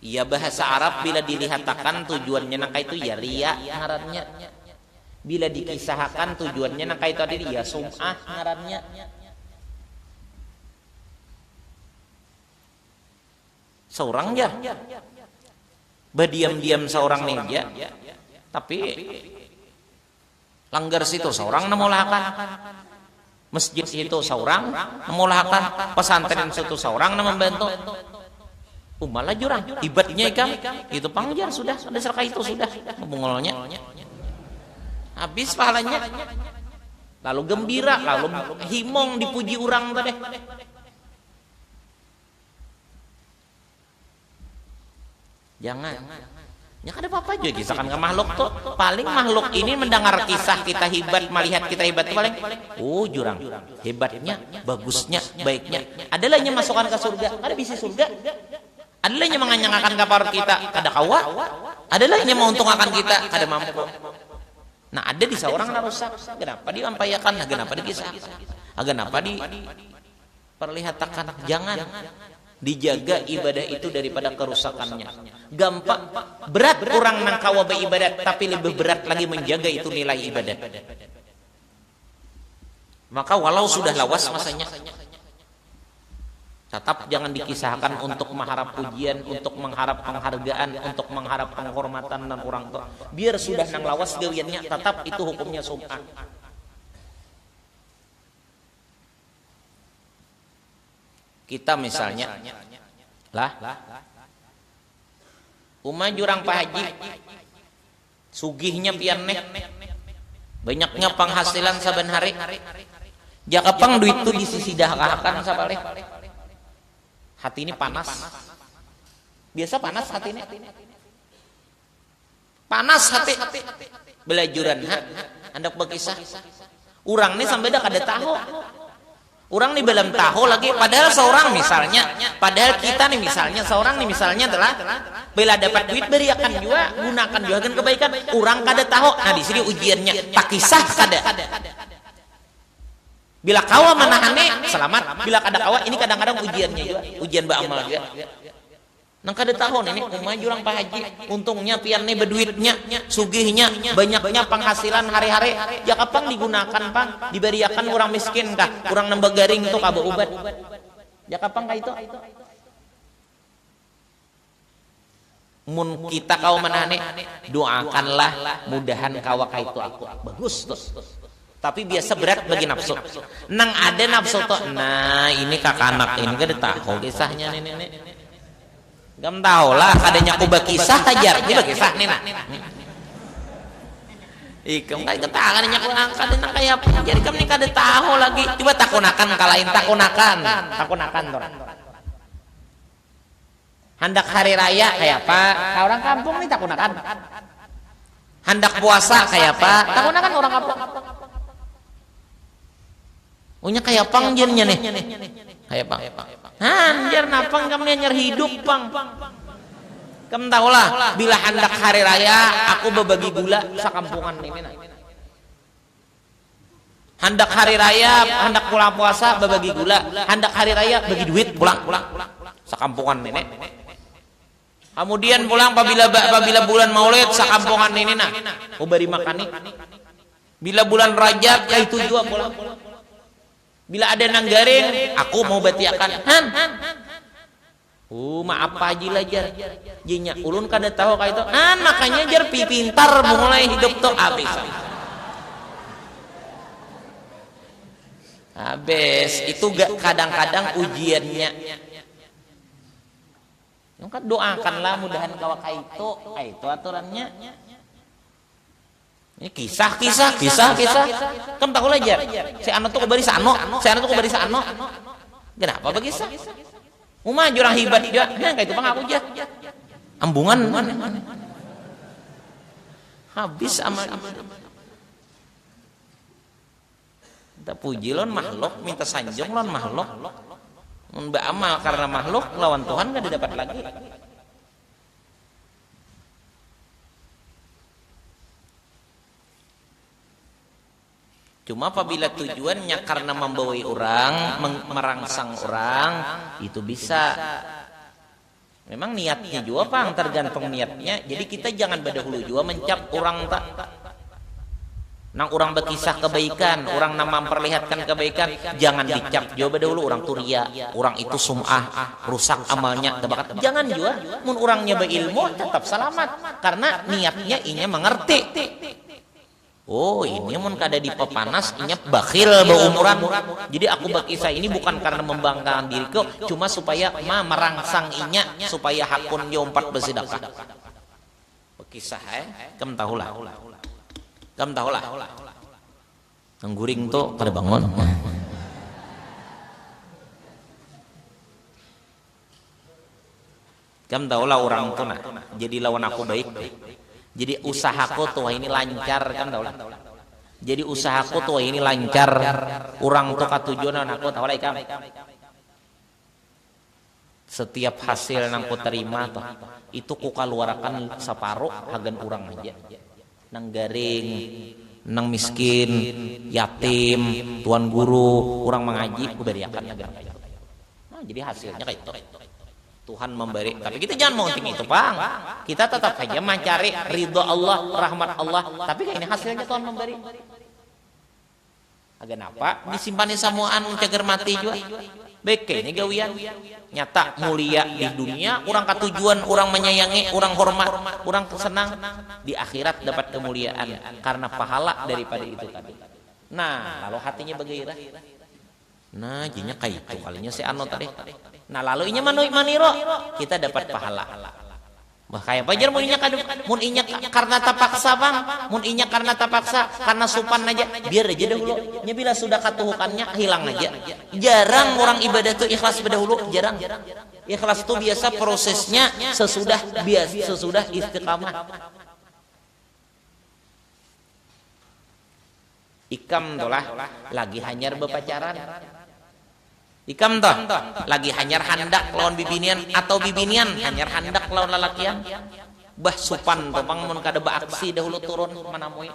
A: Ya bahasa Arab bila dilihatkan tujuannya nangka itu ya riya ngarannya. Bila dikisahkan tujuannya nangka itu tadi ya sum'ah ngarannya. Seorang ya berdiam-diam seorang nih ya. Tapi langgar situ seorang namulakan. Masjid itu seorang namulakan, pesantren situ seorang membantu. Malah jurang ibatnya kan itu pangjar sudah ada serka itu sudah mengolnya habis pahalanya, lalu gembira, lalu himong dipuji orang tadi. Jangan ya ada apa-apa juga kisahkan ke makhluk tuh, paling makhluk ini mendengar kisah kita hebat, melihat kita hebat tuh paling jurang hebatnya, bagusnya, baiknya, adalahnya masukkan ke surga, ada bisa surga. Adalah yang menganyangakan kapar kita kada kawa, adalah yang menguntungkan kita kada mampu. Nah ada di seorang narusak, kenapa diampayakan, kenapa dikisahkan, kenapa diperlihatkan? Jangan dijaga ibadah itu daripada kerusakannya. Gampang berat orang nang kawa beribadat, tapi lebih berat lagi menjaga itu nilai ibadat. Maka walau sudah lawas masanya, tetap jangan dikisahkan untuk mengharap pujian, untuk mengharap penghargaan, untuk mengharap penghormatan dan orang tua. Biar sudah nang lawas gawiannya, tetap itu hukumnya sum'ah. Kita misalnya lah jurang Pak Haji sugihnya pianeh banyaknya penghasilan saben hari jakapang duit itu disisidahakan sabale hati ini panas biasa panas hati ini panas hati belajuran hendak berkisah urang nih sampai dah kada tahu. Orang nih belum tahu lagi, padahal seorang misalnya, padahal kita nih misalnya, seorang nih misalnya adalah bila dapat duit beriakan juga, gunakan juga kan kebaikan. Orang kada tahu, nah di sini ujiannya, tak kisah kada. Bila kawa menahane selamat, bila kada kawa ini kadang-kadang ujiannya juga, ujian beramal juga. Nang kada tahu ini umah jurang Pak Haji, untungnya pian nih berduitnya, sugihnya, banyaknya penghasilan hari-hari, ya kapang digunakan Pang, diberiakan orang miskin kah, orang nambah garing tuh kabo ubat, ya kapang kah itu? Mun kita kau menane, doakanlah mudahan kawa kah itu aku, bagus tuh. Tapi biasa berat bagi nafsu. Nang ada nafsu tuh, nah ini kakak anak ini kada tahu kisahnya nenek. Gam tahu lah, kadanya aku bakisah ajar, ini bakisah nih nak. Ikam kayak ketangan nya aku angkat dan kayak apa? Jadi kamu nih kada tahu lagi. Coba takunakan kalahin takunakan tuh. Hendak hari raya kayak apa? Orang kampung nih takunakan. Hendak puasa kayak apa? Takunakan orang kampung. Unya kayak pangjirnya nih. Kayak apa? Anjir napang kamu nyer hidup Pang. Kamu tahu lah bila hendak hari raya aku berbagi gula sakampungan ini. Hendak hari raya, hendak pulang puasa berbagi gula, hendak hari raya bagi duit pulang sakampungan ini. Kemudian pulang apabila bulan Maulid sakampungan ini nah, aku beri makan nih. Bila bulan Rajab ya itu juga pulang. Bila ada nang garing, aku mau batiakan. Maaf Pak Haji lah jar. Jinya ulun kada tahu kayak itu. Makanya jar pintar mulai hidup tuh habis. Habis itu gak kadang-kadang ujiannya. Yang doakanlah mudahan kawa kayak itu aturannya. Ini kisah. Kamu tahu aja. Si Ano tuh kebari sano. Kenapa begisah? Umah jurang hibat juga. Nah kayak itu Bang aku aja. Ambungan. Habis amal ibadah. Minta puji lon makhluk, minta sanjung lon makhluk. Mbak amal karena makhluk lawan Tuhan gak didapat lagi. Cuma apabila tujuannya karena membawai orang, merangsang orang, itu bisa. Memang niatnya juga Pang, tergantung niatnya. Jadi kita jangan berdahulu juga mencap orang tak. Nang orang berkisah kebaikan, orang nama memperlihatkan kebaikan, jangan dicap juga berdahulu orang turia, orang itu sum'ah, rusak amalnya, tebakat. Jangan juga, mun orangnya berilmu tetap selamat, karena niatnya inya mengerti. Oh ini mun kada dipepanas inya bakhil berumuran. Jadi aku berkisah ini bukan karena membanggakan diriku, cuma supaya merangsang inya supaya hakun jompat bersedekah. Berkisah kamu tahulah. Ngguring tuh kada bangun. Kamu tahulah orang tuh nah. Jadi lawan aku baik. Jadi usahaku tuh ini lancar kan tahu lah. Jadi usahaku tuh ini lancar. Orang tuh katujuan aku tahu lah ikam. Setiap hasil nang ku terima tuh itu ku kaluarakan separuh hagan orang aja. Nang garing, nang miskin, yatim, tuan guru, orang mengaji ku beriakan hagan. Nah, jadi hasilnya kayak itu. Tuhan memberi. Tapi kita jangan mounting itu, Bang. Kita tetap saja mencari ridho Allah, rahmat Allah. Tapi kayak ini hasilnya Tuhan memberi. Agak napa disimpan samuan cager mati juga. Baik ini gawian nyata mulia di dunia, orang katujuan, orang menyayangi, orang hormat, orang senang, di akhirat dapat kemuliaan karena pahala daripada itu tadi. Nah, lalu hatinya bergairah. Nah, jinya kayak itu kalinya si anu tadi. Nah, lalu inya maniro kita dapat pahala. Wah, kayak pajar mun inya karena terpaksa, Bang. Mun inya karena terpaksa, karena supan aja, biar aja dahulu. Nya bila sudah katuhukannya hilang aja. Jarang orang ibadah tuh ikhlas berdahulu, jarang. Ikhlas tuh biasa prosesnya sesudah istiqamah. Ikam tolah lagi hanyar bepacaran. Ikam toh lagi hanyar handak lawan bibinian atau bibinian hanyar handak lawan lalakian. Bah supan toh Bang mun kada baaksi dahulu turun manamoy.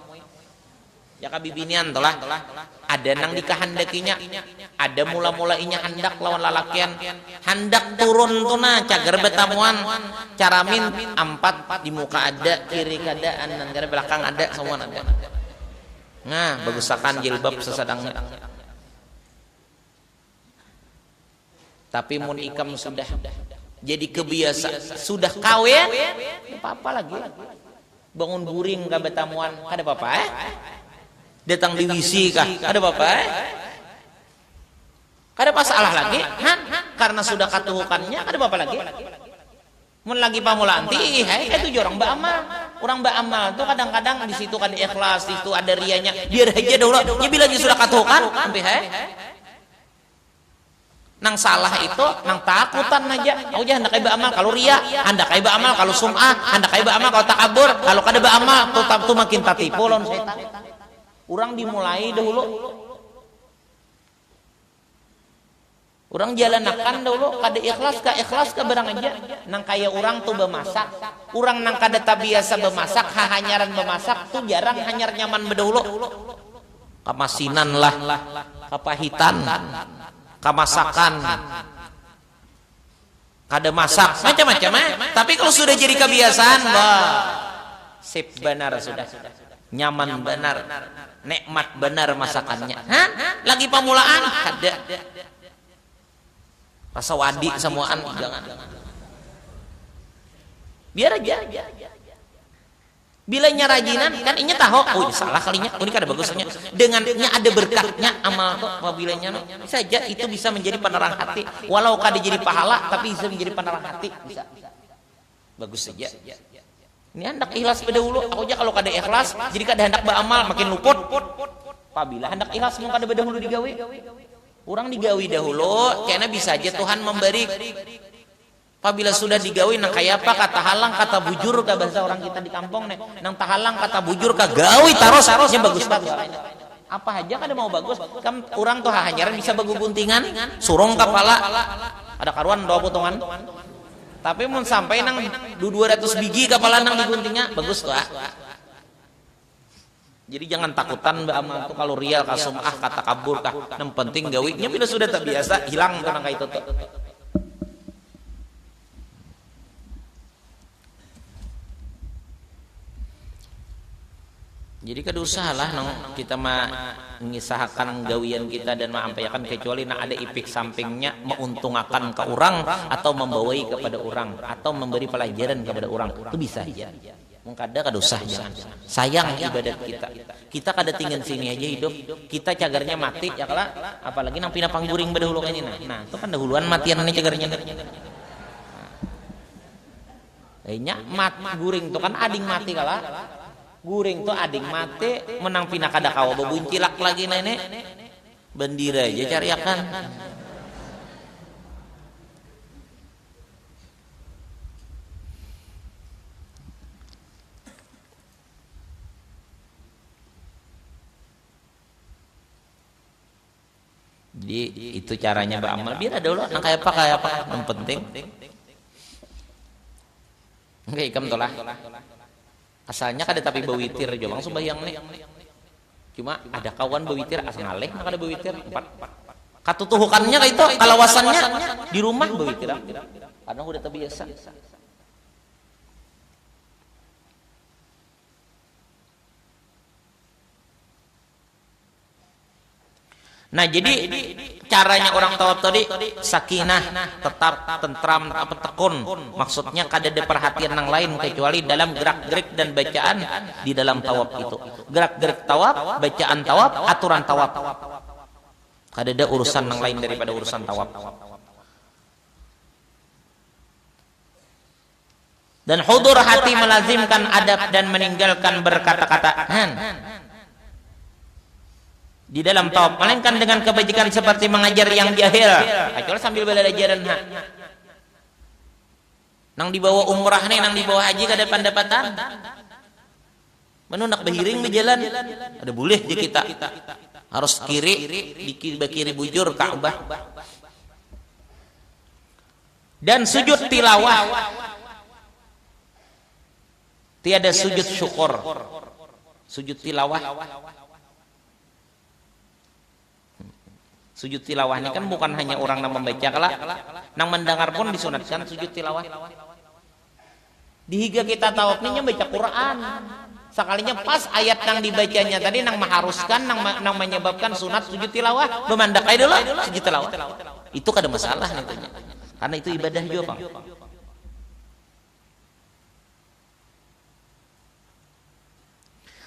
A: Ya ka bibinian tolah ada nang dikahandakinya, ada mula-mula inya handak lawan lalakian. Handak turun tuh nah cager betamuan. Caramin empat di muka ada, kiri kada, anan kada belakang ada, semua ada. Nah, bagusakan jilbab sesadangnya. Tapi mun ikam sudah jadi kebiasa, sudah kawin, apa-apa lagi. Bangun guring ka betamuan, kada apa-apa Datang di wisi kah, kada apa-apa Kada masalah lagi, karena sudah katuhukannya, kada apa-apa lagi. Mun lagi pamulaan ti, itu jorang baamal. Orang baamal tuh kadang-kadang di situ kada ikhlas, di situ ada rianya. Biar aja dahulu, nya bila sudah katuhukan, sampai nang salah itu nang takutan aja. Aku jangan hendak iba amal kalau ria, hendak iba amal kalau sum'ah, hendak iba amal kalau takabur, kalau kada ba amal tuh makin tatipu lawan setan. Urang dimulai dahulu. Urang jalanakan dahulu kada ikhlas ka barang aja. Nang kaya urang tuh bemasak, urang nang kada tabiasa bemasak, hahanyaran bemasak tuh jarang hanyar nyaman bedahulu. Kamasinan lah, kapahitan. Kamasakan kada masak macam-macam tapi kalau sudah jadi kebiasaan sip benar sudah nyaman benar nikmat benar masakannya lagi pamulaan kada rasa wadi semuaan jangan biar aja bila nya rajinan kan inya tahu salah kalinya ini kada bagusnya dengannya ada berkatnya amal tuh apabila nya saja itu bisa menjadi penerang hati walau kada jadi pahala tapi bisa menjadi penerang hati bisa bagus saja ini hendak ikhlas bedahulu aku aja kalau kada ikhlas jadi kada hendak beramal makin luput apabila hendak ikhlas mau kada bedahulu digawe orang digawe dahulu karena bisa aja Tuhan memberi. Apabila sudah digawe nang kaya apa kata halang kata bujur ka bahasa orang kita di kampung nang tahalang kata bujur ka gawe taros-tarosnya bagus banget. Apa aja kada mau bagus kan orang tuh hanyaran bisa bagubuntingan surung kepala ada karuan 2 potongan. Tapi mun sampai nang 200 biji kepala nang diguntingnya bagus tuh. Jadi jangan takutan amal tuh kalau rial ka sum'ah kata kabur kah nang penting gawinya bila sudah tak biasa hilang tuh nang kaya itu tuh. Jadi kada usahlah kita mengisahkan gawian kita dan mengampayakan kecuali ada ipik sampingnya menguntungkan ke orang atau membawai kepada orang atau memberi pelajaran kepada orang itu bisa aja. Kada usah jangan. Sayang ibadat kita kada tinggal sini aja hidup kita cagarnya mati ya kala apalagi nang pina pangguring bedahulu ini nah itu kan dahuluan matian nih cagarnya. Nya guring itu kan ading mati kala guring tuh ading mati menang pina kada kawa bebuncilak lagi nenek bendira aja cari akan jadi itu caranya beramal biar ada dulu nang kayak apa yang penting enggak ikam tolah asalnya kada tapi bewitir jo langsung bayang nih cuma ada kawan bewitir asal ngaleh kada bewitir 4 Katutuhukannya itu kalawasannya di rumah begitu karena udah terbiasa. Nah, jadi caranya orang tawaf tadi sakinah, tetap tentram, tekun. Maksudnya kada ada perhatian yang lain kecuali dalam gerak-gerik dan bacaan di dalam tawaf itu. Gerak-gerik tawaf, bacaan tawaf, aturan tawaf. Kada ada urusan yang lain daripada urusan tawaf. Dan hudur hati melazimkan adab dan meninggalkan berkata-kata di dalam tawaf, melainkan dengan kebajikan seperti mengajar yang jahil. Kecuali sambil belajaran nang dibawa umrah nih, nang dibawa haji kada pendapatan. Menundak behiring di jalan. Ada boleh di kita. Harus kiri, di kiri bujur Ka'bah. Dan sujud tilawah. Tiada sujud syukur. Sujud tilawah. Sujud tilawah ini kan bukan hanya orang yang membaca, kalau nang mendengar pun disunatkan sujud tilawah. Dihiga kita tawafnya baca Quran. Sekalinya pas ayat yang dibacanya tadi nang mengharuskan, nang menyebabkan sunat sujud tilawah, memandak aja dulu sujud tilawah. Itu kada masalah nantinya. Karena itu ibadah juga, Bang.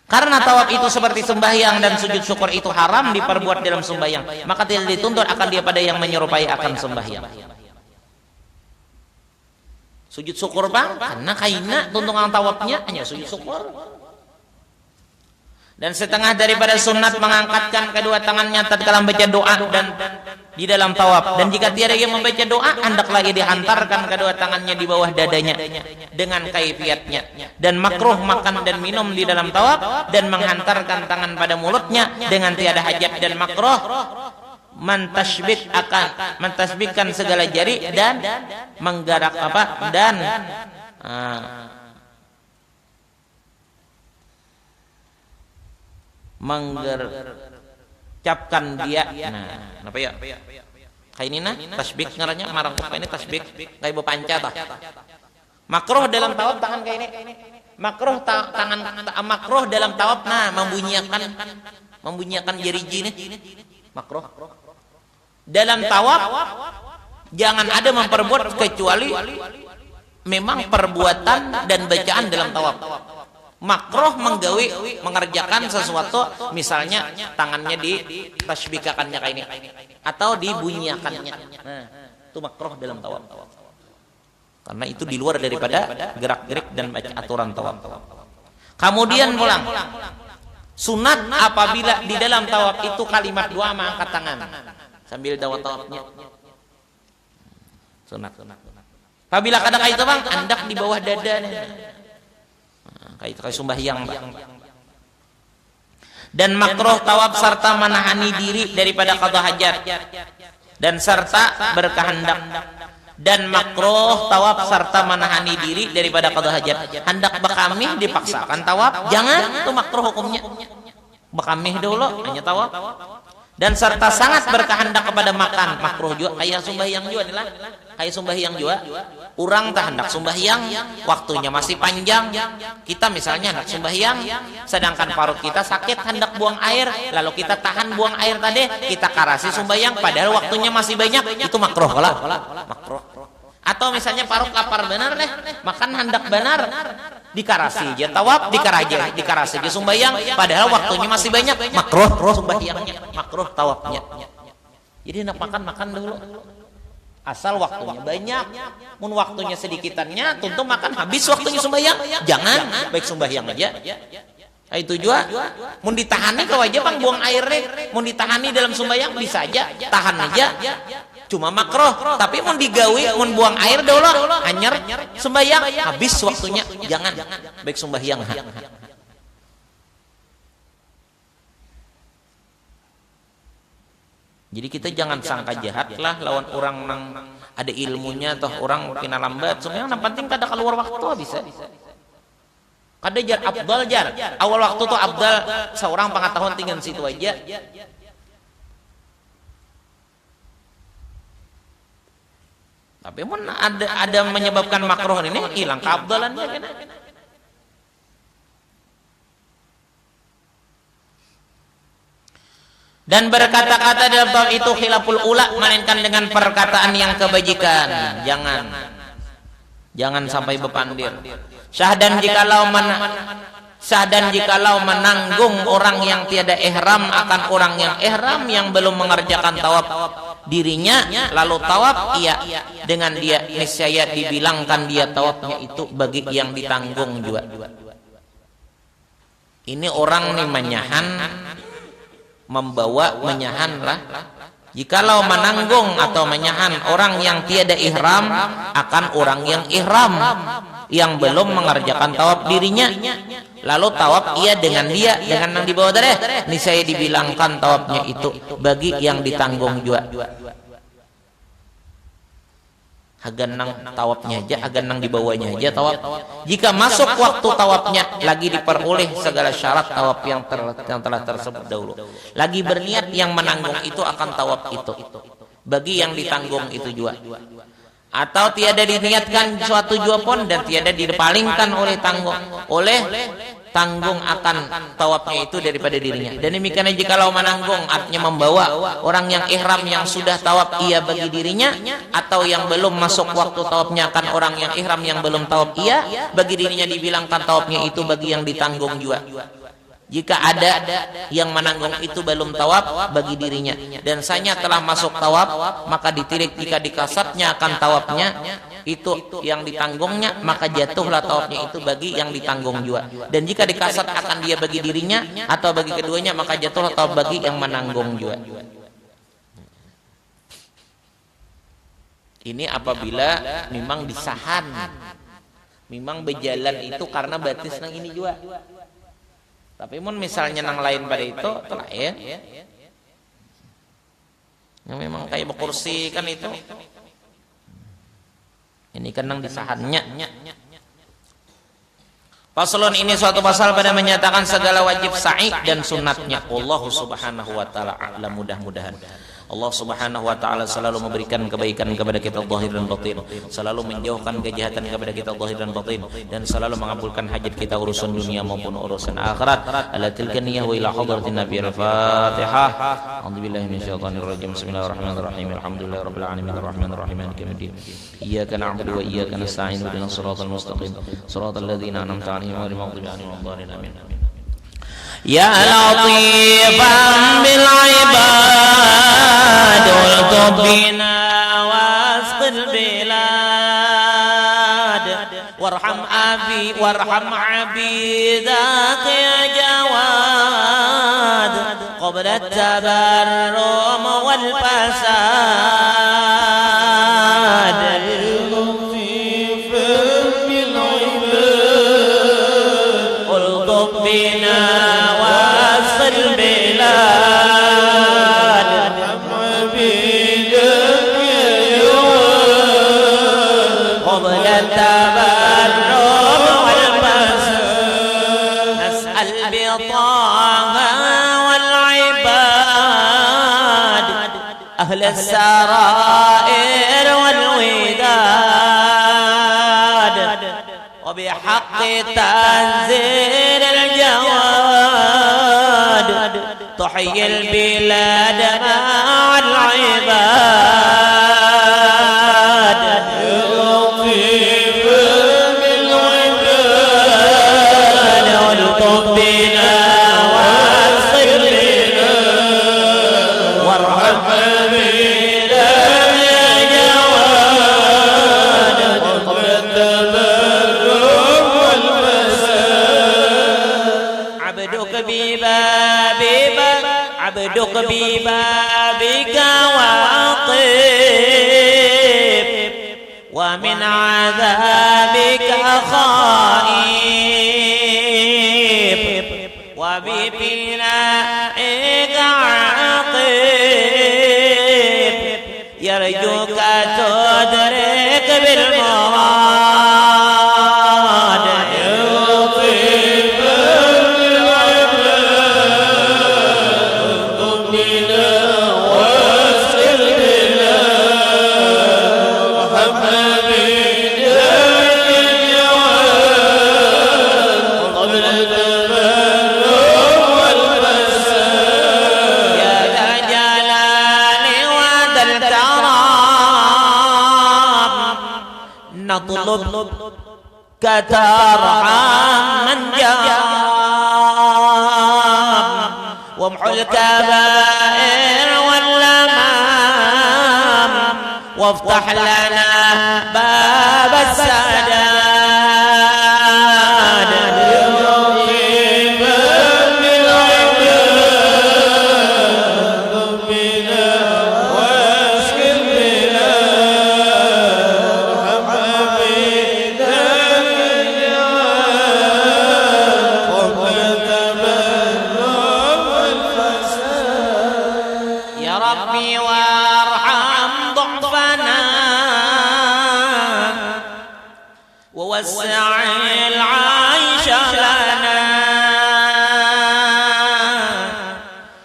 A: Karena tawaf itu seperti sembahyang dan sujud syukur itu haram diperbuat dalam sembahyang, maka tidak dituntut akan dia pada yang menyerupai akan sembahyang. Sujud syukur, Bang, karena kaina tuntungan tawafnya hanya sujud syukur. Dan setengah daripada sunat mengangkatkan kedua tangannya tatkala membaca doa dan di dalam tawaf. Dan jika tiada yang membaca doa, hendaklah ia dihantarkan kedua tangannya di bawah dadanya dengan kaifiatnya. Dan makruh makan dan minum di dalam tawaf dan menghantarkan tangan pada mulutnya dengan tiada hajat, dan makruh mentasbihkan segala jari dan menggarak dan mengercapkan dia. Nah, apa ya? Kayak ini nah, tasbih ngarannya marang apa ini tasbih kayak bepanca tah. Makruh dalam tawaf tangan kayak ini. Makruh tangan makruh dalam tawaf membunyikan jari ini. Makruh. Dalam tawaf jangan ada memperbuat kecuali memang perbuatan dan bacaan dalam tawaf. Makruh mengerjakan sesuatu, misalnya tangannya ditasbihkannya kayak ini atau dibunyikannya. Nah, itu makruh dalam tawaf. Karena itu di luar daripada gerak-gerik dan aturan tawaf. Kemudian pulang. Sunat apabila di dalam tawaf itu kalimat doa mengangkat tangan sambil dawa tawafnya. Sunat. Apabila kadang itu, Bang, andak di bawah dada nih. Kayak sembahyang. Dan makruh tawaf serta menahani diri daripada qada hajat dan serta berkehendak. Dan makruh tawaf serta menahani diri daripada qada hajat. Hendak bekamih dipaksakan tawaf, jangan, itu makruh hukumnya. Bekamih dulu hanya tawaf. Dan serta sangat berkehendak kepada makan, makruh juga. Kayak sembahyang juga nih lah. Kayak sembahyang juga. Orang tak hendak sembahyang, waktunya masih panjang. Kita misalnya hendak sembahyang, sedangkan parut kita sakit hendak buang air, lalu kita tahan buang air tadi, kita karasi sembahyang, padahal waktunya masih banyak, itu makruh lah. Makruh. Atau misalnya parut lapar benar deh, makan hendak benar, dikarasi aja tawaf, dikarasi aja sembahyang, padahal waktunya masih banyak, makruh sembahyangnya, makruh tawafnya. Jadi hendak makan dulu. Asal waktunya banyak, mun waktunya sedikitannya, tentu makan habis waktunya sembahyang, jangan, baik sembahyang aja. Nah, itu juga, mun ditahani kau aja, Bang, buang airnya, mun ditahani dalam sembahyang bisa aja, tahan aja, cuma makruh. Tapi mun digawi, mun buang air dulu, anyer sembahyang, habis waktunya, jangan, baik sembahyang. Jadi kita jangan sangka jahat lah lawan orang nang ada ilmunya atau orang kena lambat. Sebenarnya yang penting kada keluar waktu bisa. Kada jar afdal jar. Awal waktu tuh afdal seorang pengetahuan tinggal situ aja. Tapi pun ada menyebabkan makruh ini hilang keabdalannya kan. Dan berkata-kata dalam bab itu khilaful ula, melainkan dengan perkataan yang kebajikan. Jangan sampai bepandir. Syahdan jikalau menanggung orang yang tiada ihram akan orang yang ihram yang belum mengerjakan tawaf dirinya, lalu tawaf dengan dia, niscaya dibilangkan dia tawafnya itu bagi yang ditanggung juga. Ini orang nih menyahan lah. Jikalau menanggung atau menyahan orang yang tiada ihram akan orang yang ihram yang belum mengerjakan tawaf dirinya, lalu tawaf dengan dia dengan yang dibawa tadi, niscaya dibilangkan tawafnya itu bagi yang ditanggung juga. Haganang tawafnya aja, haganang dibawanya aja tawaf. Jika masuk waktu tawafnya, lagi diperoleh segala syarat tawaf yang telah tersebut dahulu. Lagi berniat yang menanggung itu akan tawaf itu bagi yang ditanggung itu juga. Atau tiada diniatkan suatu jua pun dan tiada dipalingkan oleh tanggung akan tawafnya itu daripada dirinya. Dan demikian jikalau menanggung artinya membawa orang yang ihram yang sudah tawaf bagi dirinya, atau yang belum masuk waktu tawafnya akan orang yang ihram yang belum tawaf bagi dirinya, dibilangkan tawafnya itu bagi yang ditanggung juga. Jika ada yang menanggung itu belum tawaf bagi dirinya dan sanya telah masuk tawaf, maka ditilik jika dikasatnya akan tawafnya itu yang ditanggungnya, maka jatuhlah tawafnya itu bagi yang ditanggung juga. Dan jika dikasat akan dia bagi dirinya atau bagi keduanya, maka jatuhlah tawaf bagi yang menanggung juga. Ini apabila memang disahan, memang berjalan itu karena batis nang ini juga. Tapi mun misalnya nang lain pada itu lain, yang memang kayak berkursi kan itu, ini kan nang disahannya. Paslon ini suatu pasal pada menyatakan segala wajib sa'i dan sunatnya. Allah subhanahu wa ta'ala a'lam. Mudah-mudahan Allah subhanahu wa ta'ala selalu memberikan kebaikan kepada kita zahir dan batin, selalu menjauhkan kejahatan kepada kita zahir dan batin, dan selalu mengabulkan hajat kita urusan dunia maupun urusan akhirat. Ala tilka niyyah wa ila hadratin nabi al-fatihah. A'udzubillahi minasyaitonir rajim. Bismillahirrahmanirrahim. Alhamdulillahi rabbil alamin arrahmanir rahim maliki yaumiddin. Iyyaka na'budu wa iyyaka nasta'in ihdinas siratal mustaqim siratal ladzina an'amta 'alaihim ghairil maghdubi 'alaihim waladdallin. Amin. Ya latifan bil ibad ultuf bina wasqil bilad warham abidak ya jawad qabla at-tabarrum wal fasad ultuf bina أهل السرائر والوداد وبحق تنزيل الجواد تحيي البلاد مع العباد لطيف بالعباد والطف بنا واغفر لنا وارحم عبدك ببابك واقف ومن عذابك خائف وبفنائك عاقف يرجوك تدرك بالمراد واطلب كترحم من جار وامحو الكبائر واللمام وافتح لنا باب السداد ووسع العيش لنا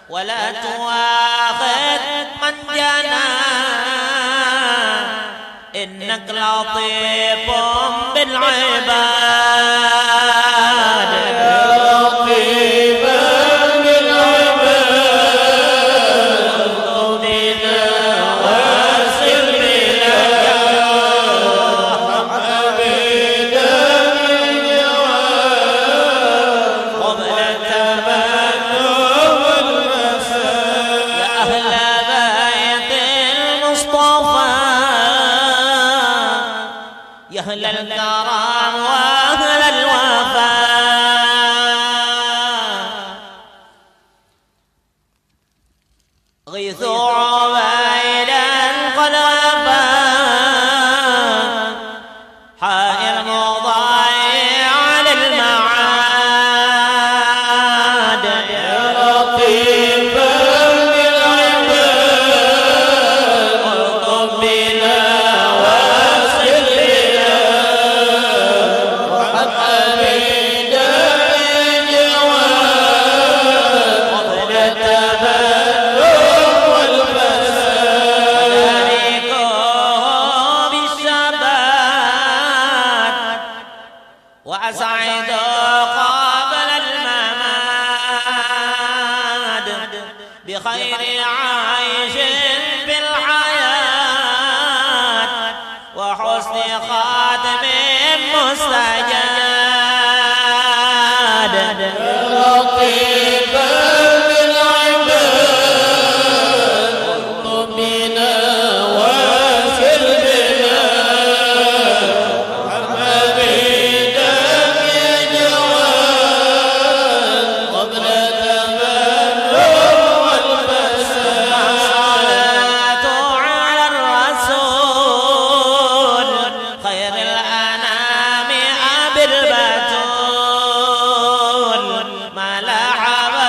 A: ولا تواخذ من جنى إنك لطيف بالعباد لطيف أهل الكرم وأهل الوفاء غيثوا عبيدا قلبا حائر مضيع للمعاد يا لطيفا بالعباد والطب بنا وأسعد قبل المماد بخير عيش في الحياة وحسن خاتم مستجاد لطيفا بالعباد واطلب بنا واسر بنا بالبتول ما لا حبا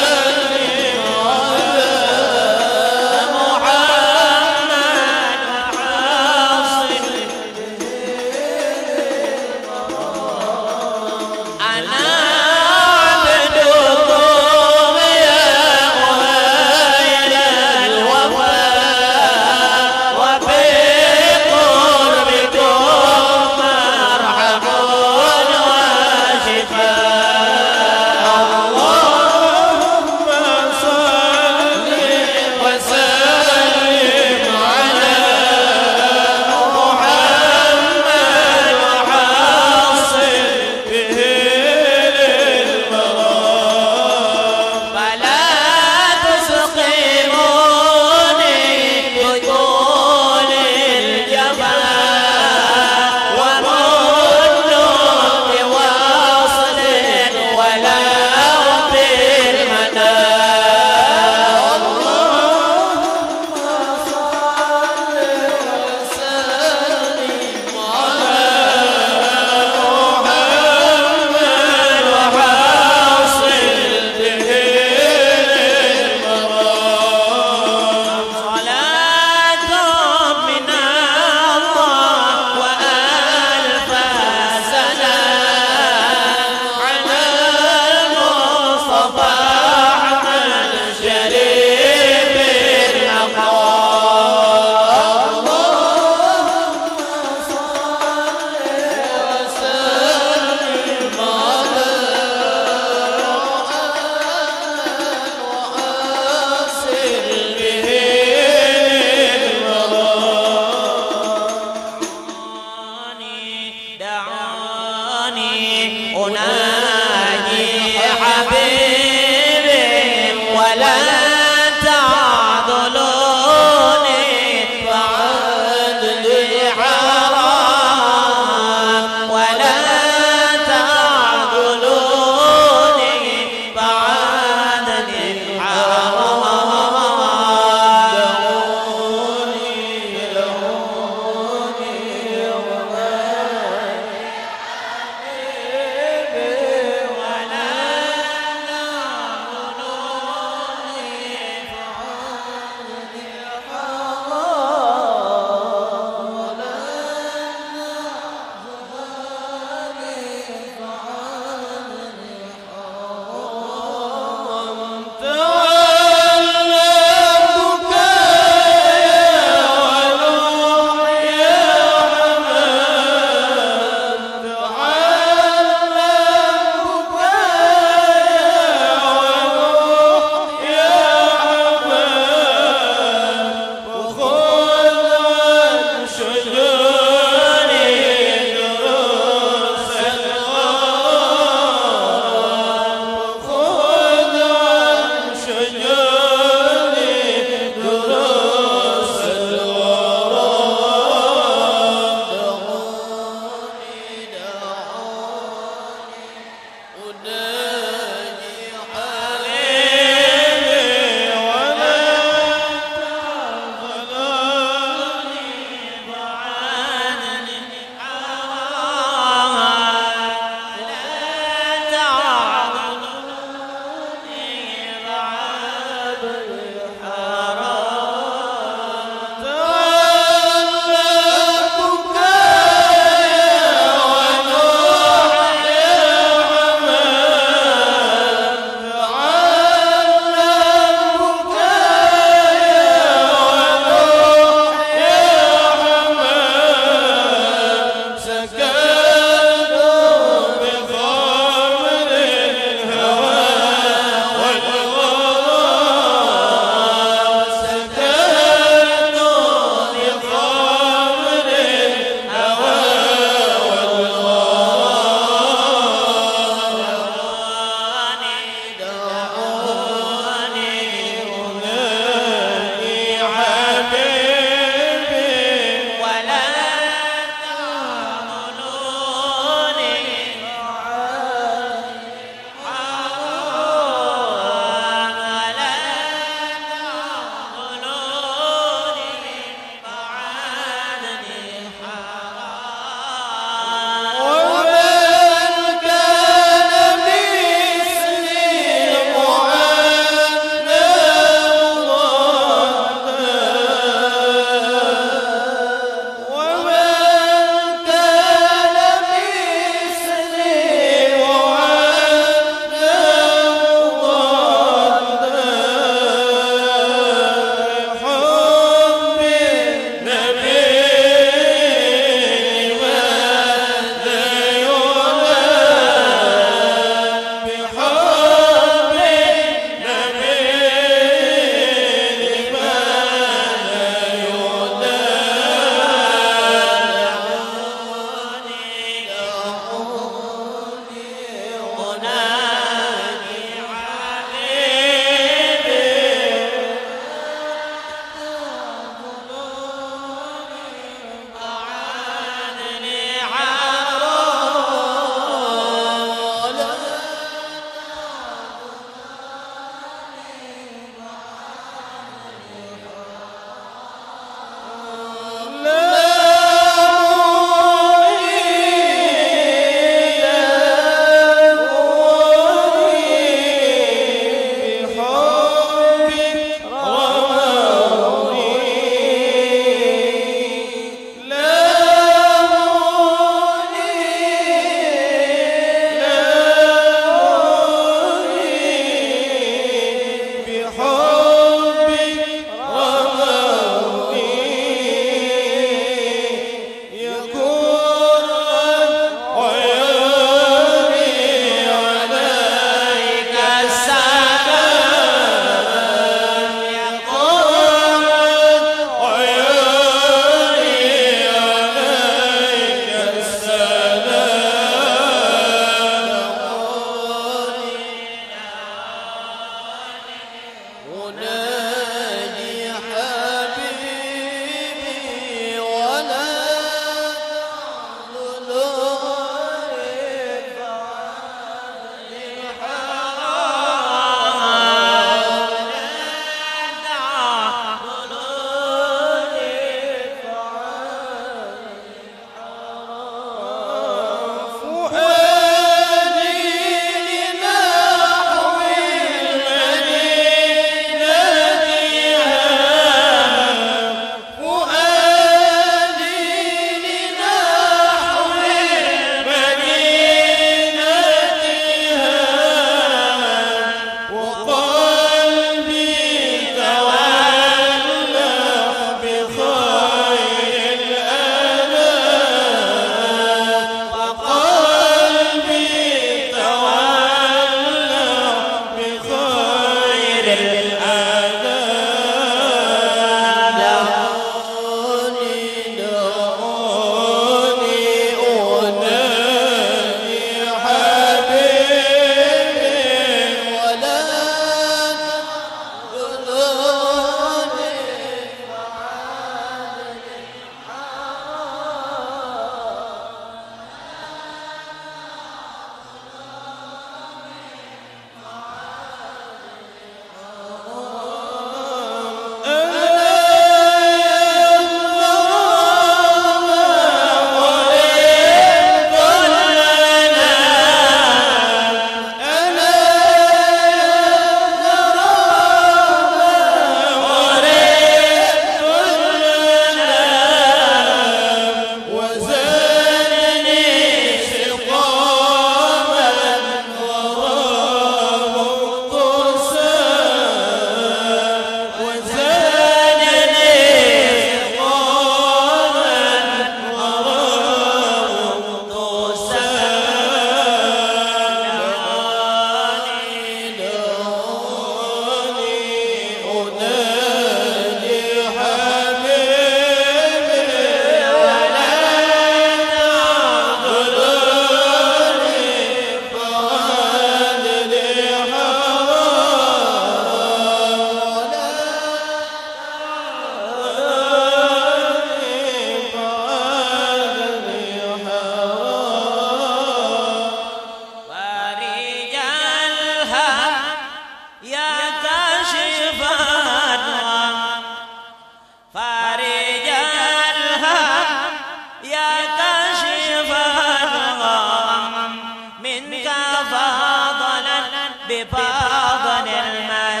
A: بفضل المثاني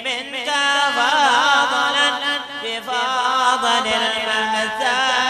A: منك فضلا بفضل المثاني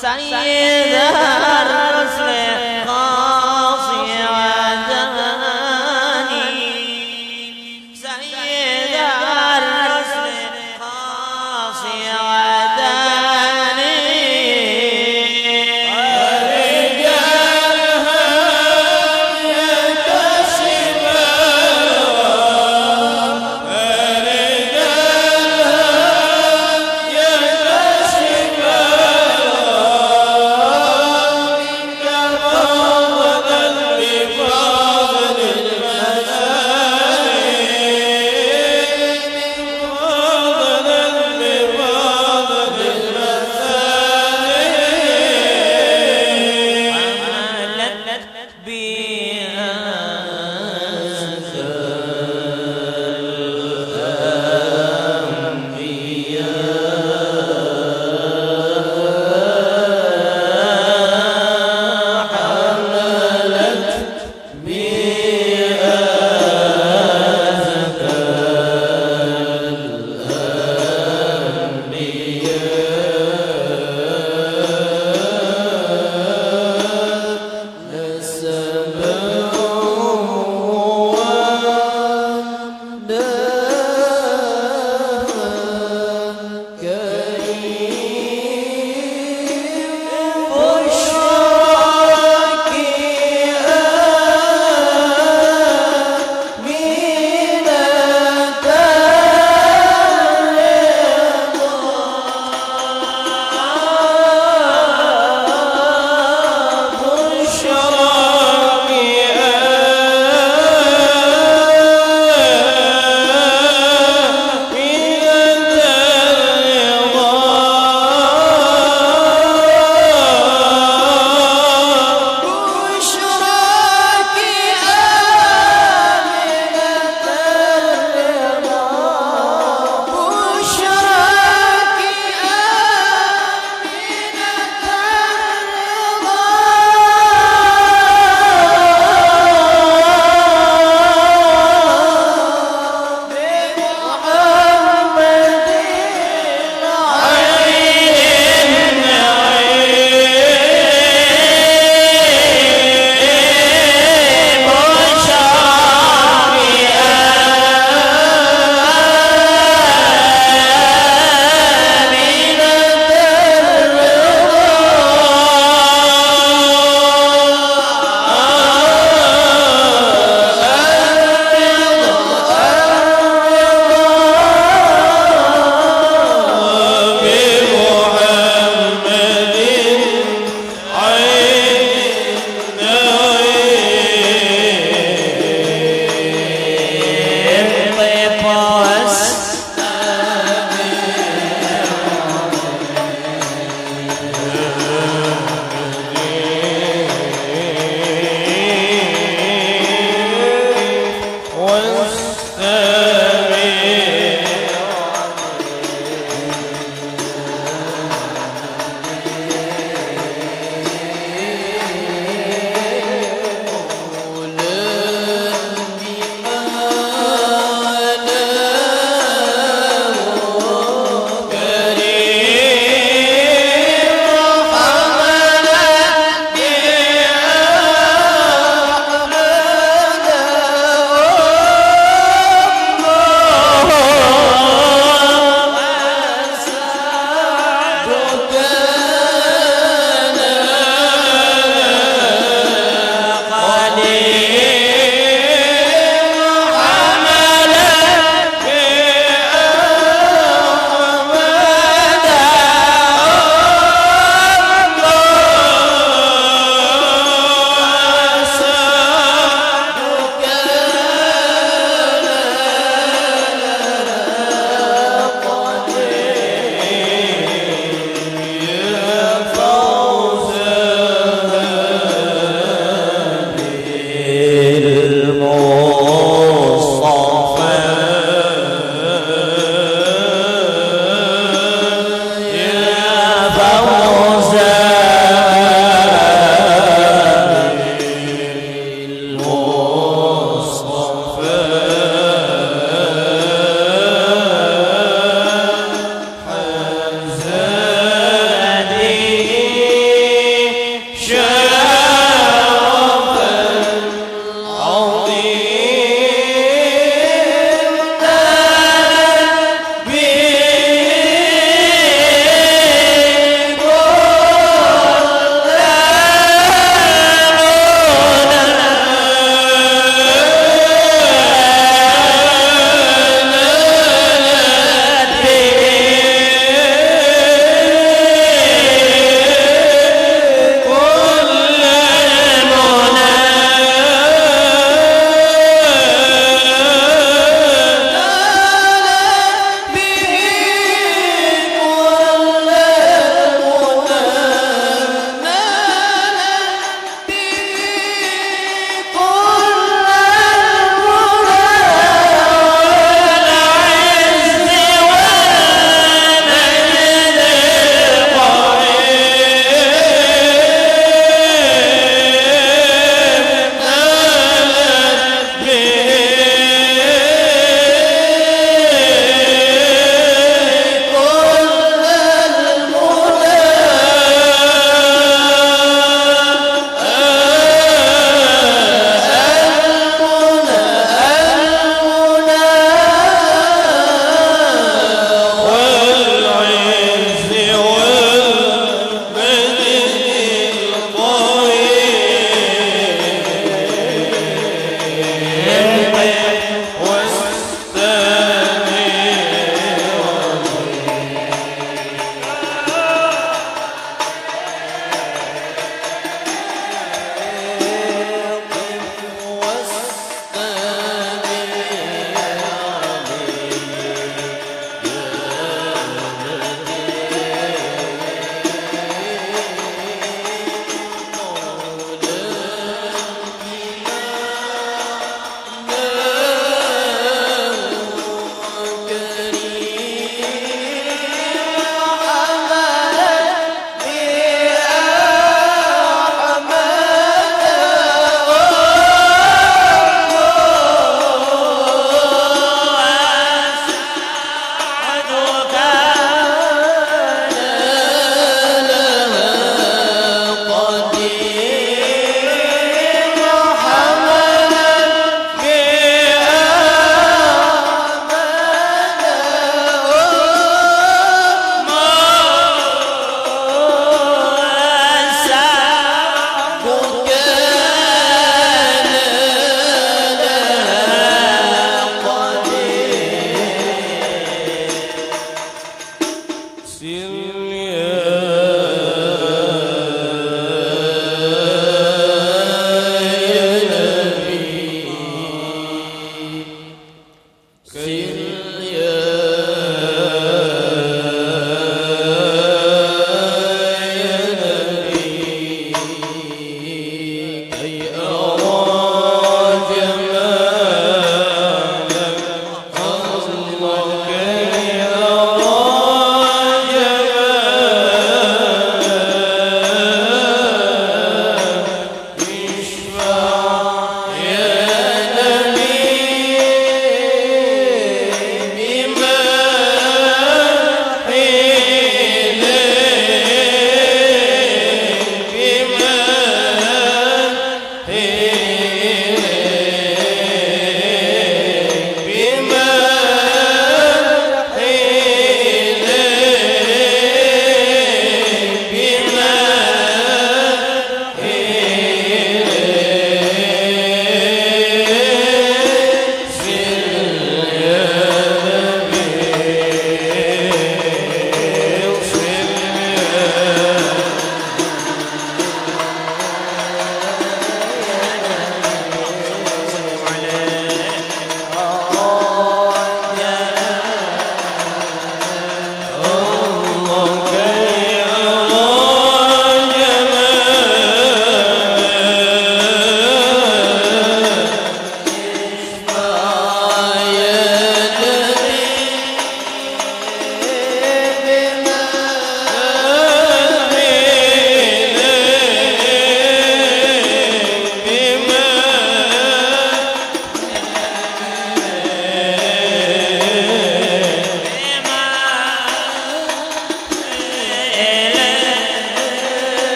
A: سيد الرسل قاصي وداني سيد الرسل قاصي وداني ورجالها يكشف ورجالها يكشف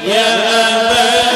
B: يا أبا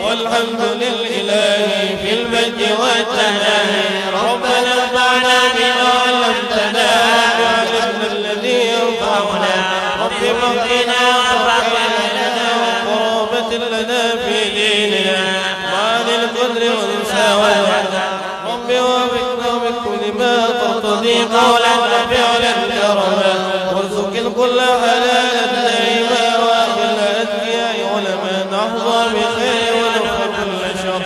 B: والحمد لله في المجد والثناء. ربنا انفعنا بما علمتنا وعلمنا الذي ينفعنا. رب اغفرنا وارحمنا لنا وقرابة لنا في ديننا مع القدر والانسى والوحدة. رب وفقنا بكل ما ترتضي قولا وفعلا كرما. وارزق الكل حلالا دائما واخر الاتقياء ولما نحظى بخير ونفع كل شر.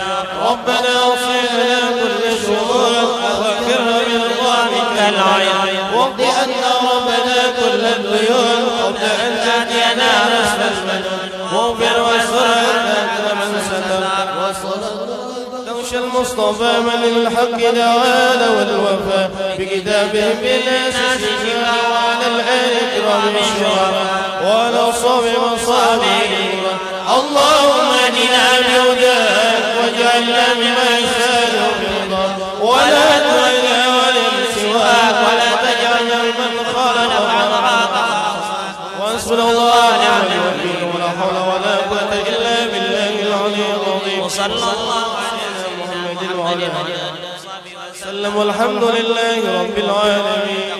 B: ربنا اصلح لنا كل شرور واغفرنا برضاك العين. واقض عنا ربنا كل الديون قبل ان تاتينا رسل المنون. واغفر واستر انت من ستر المصطفى من الحق دعانا والوفاء بكتابه بالناس شفاء وعلى الإكرام والشرف وعلى صوم مصابيح. اللهم اهدنا بهداك واجعلنا مما يشاء برضاك ولا تولنا ولا سواك ولا تجعلنا ممن خالف امرك. وحسبنا الله ونعم الوكيل ولا حول ولا قوة إلا بالله العلي العظيم. وصلى الله وسلم والحمد لله رب العالمين.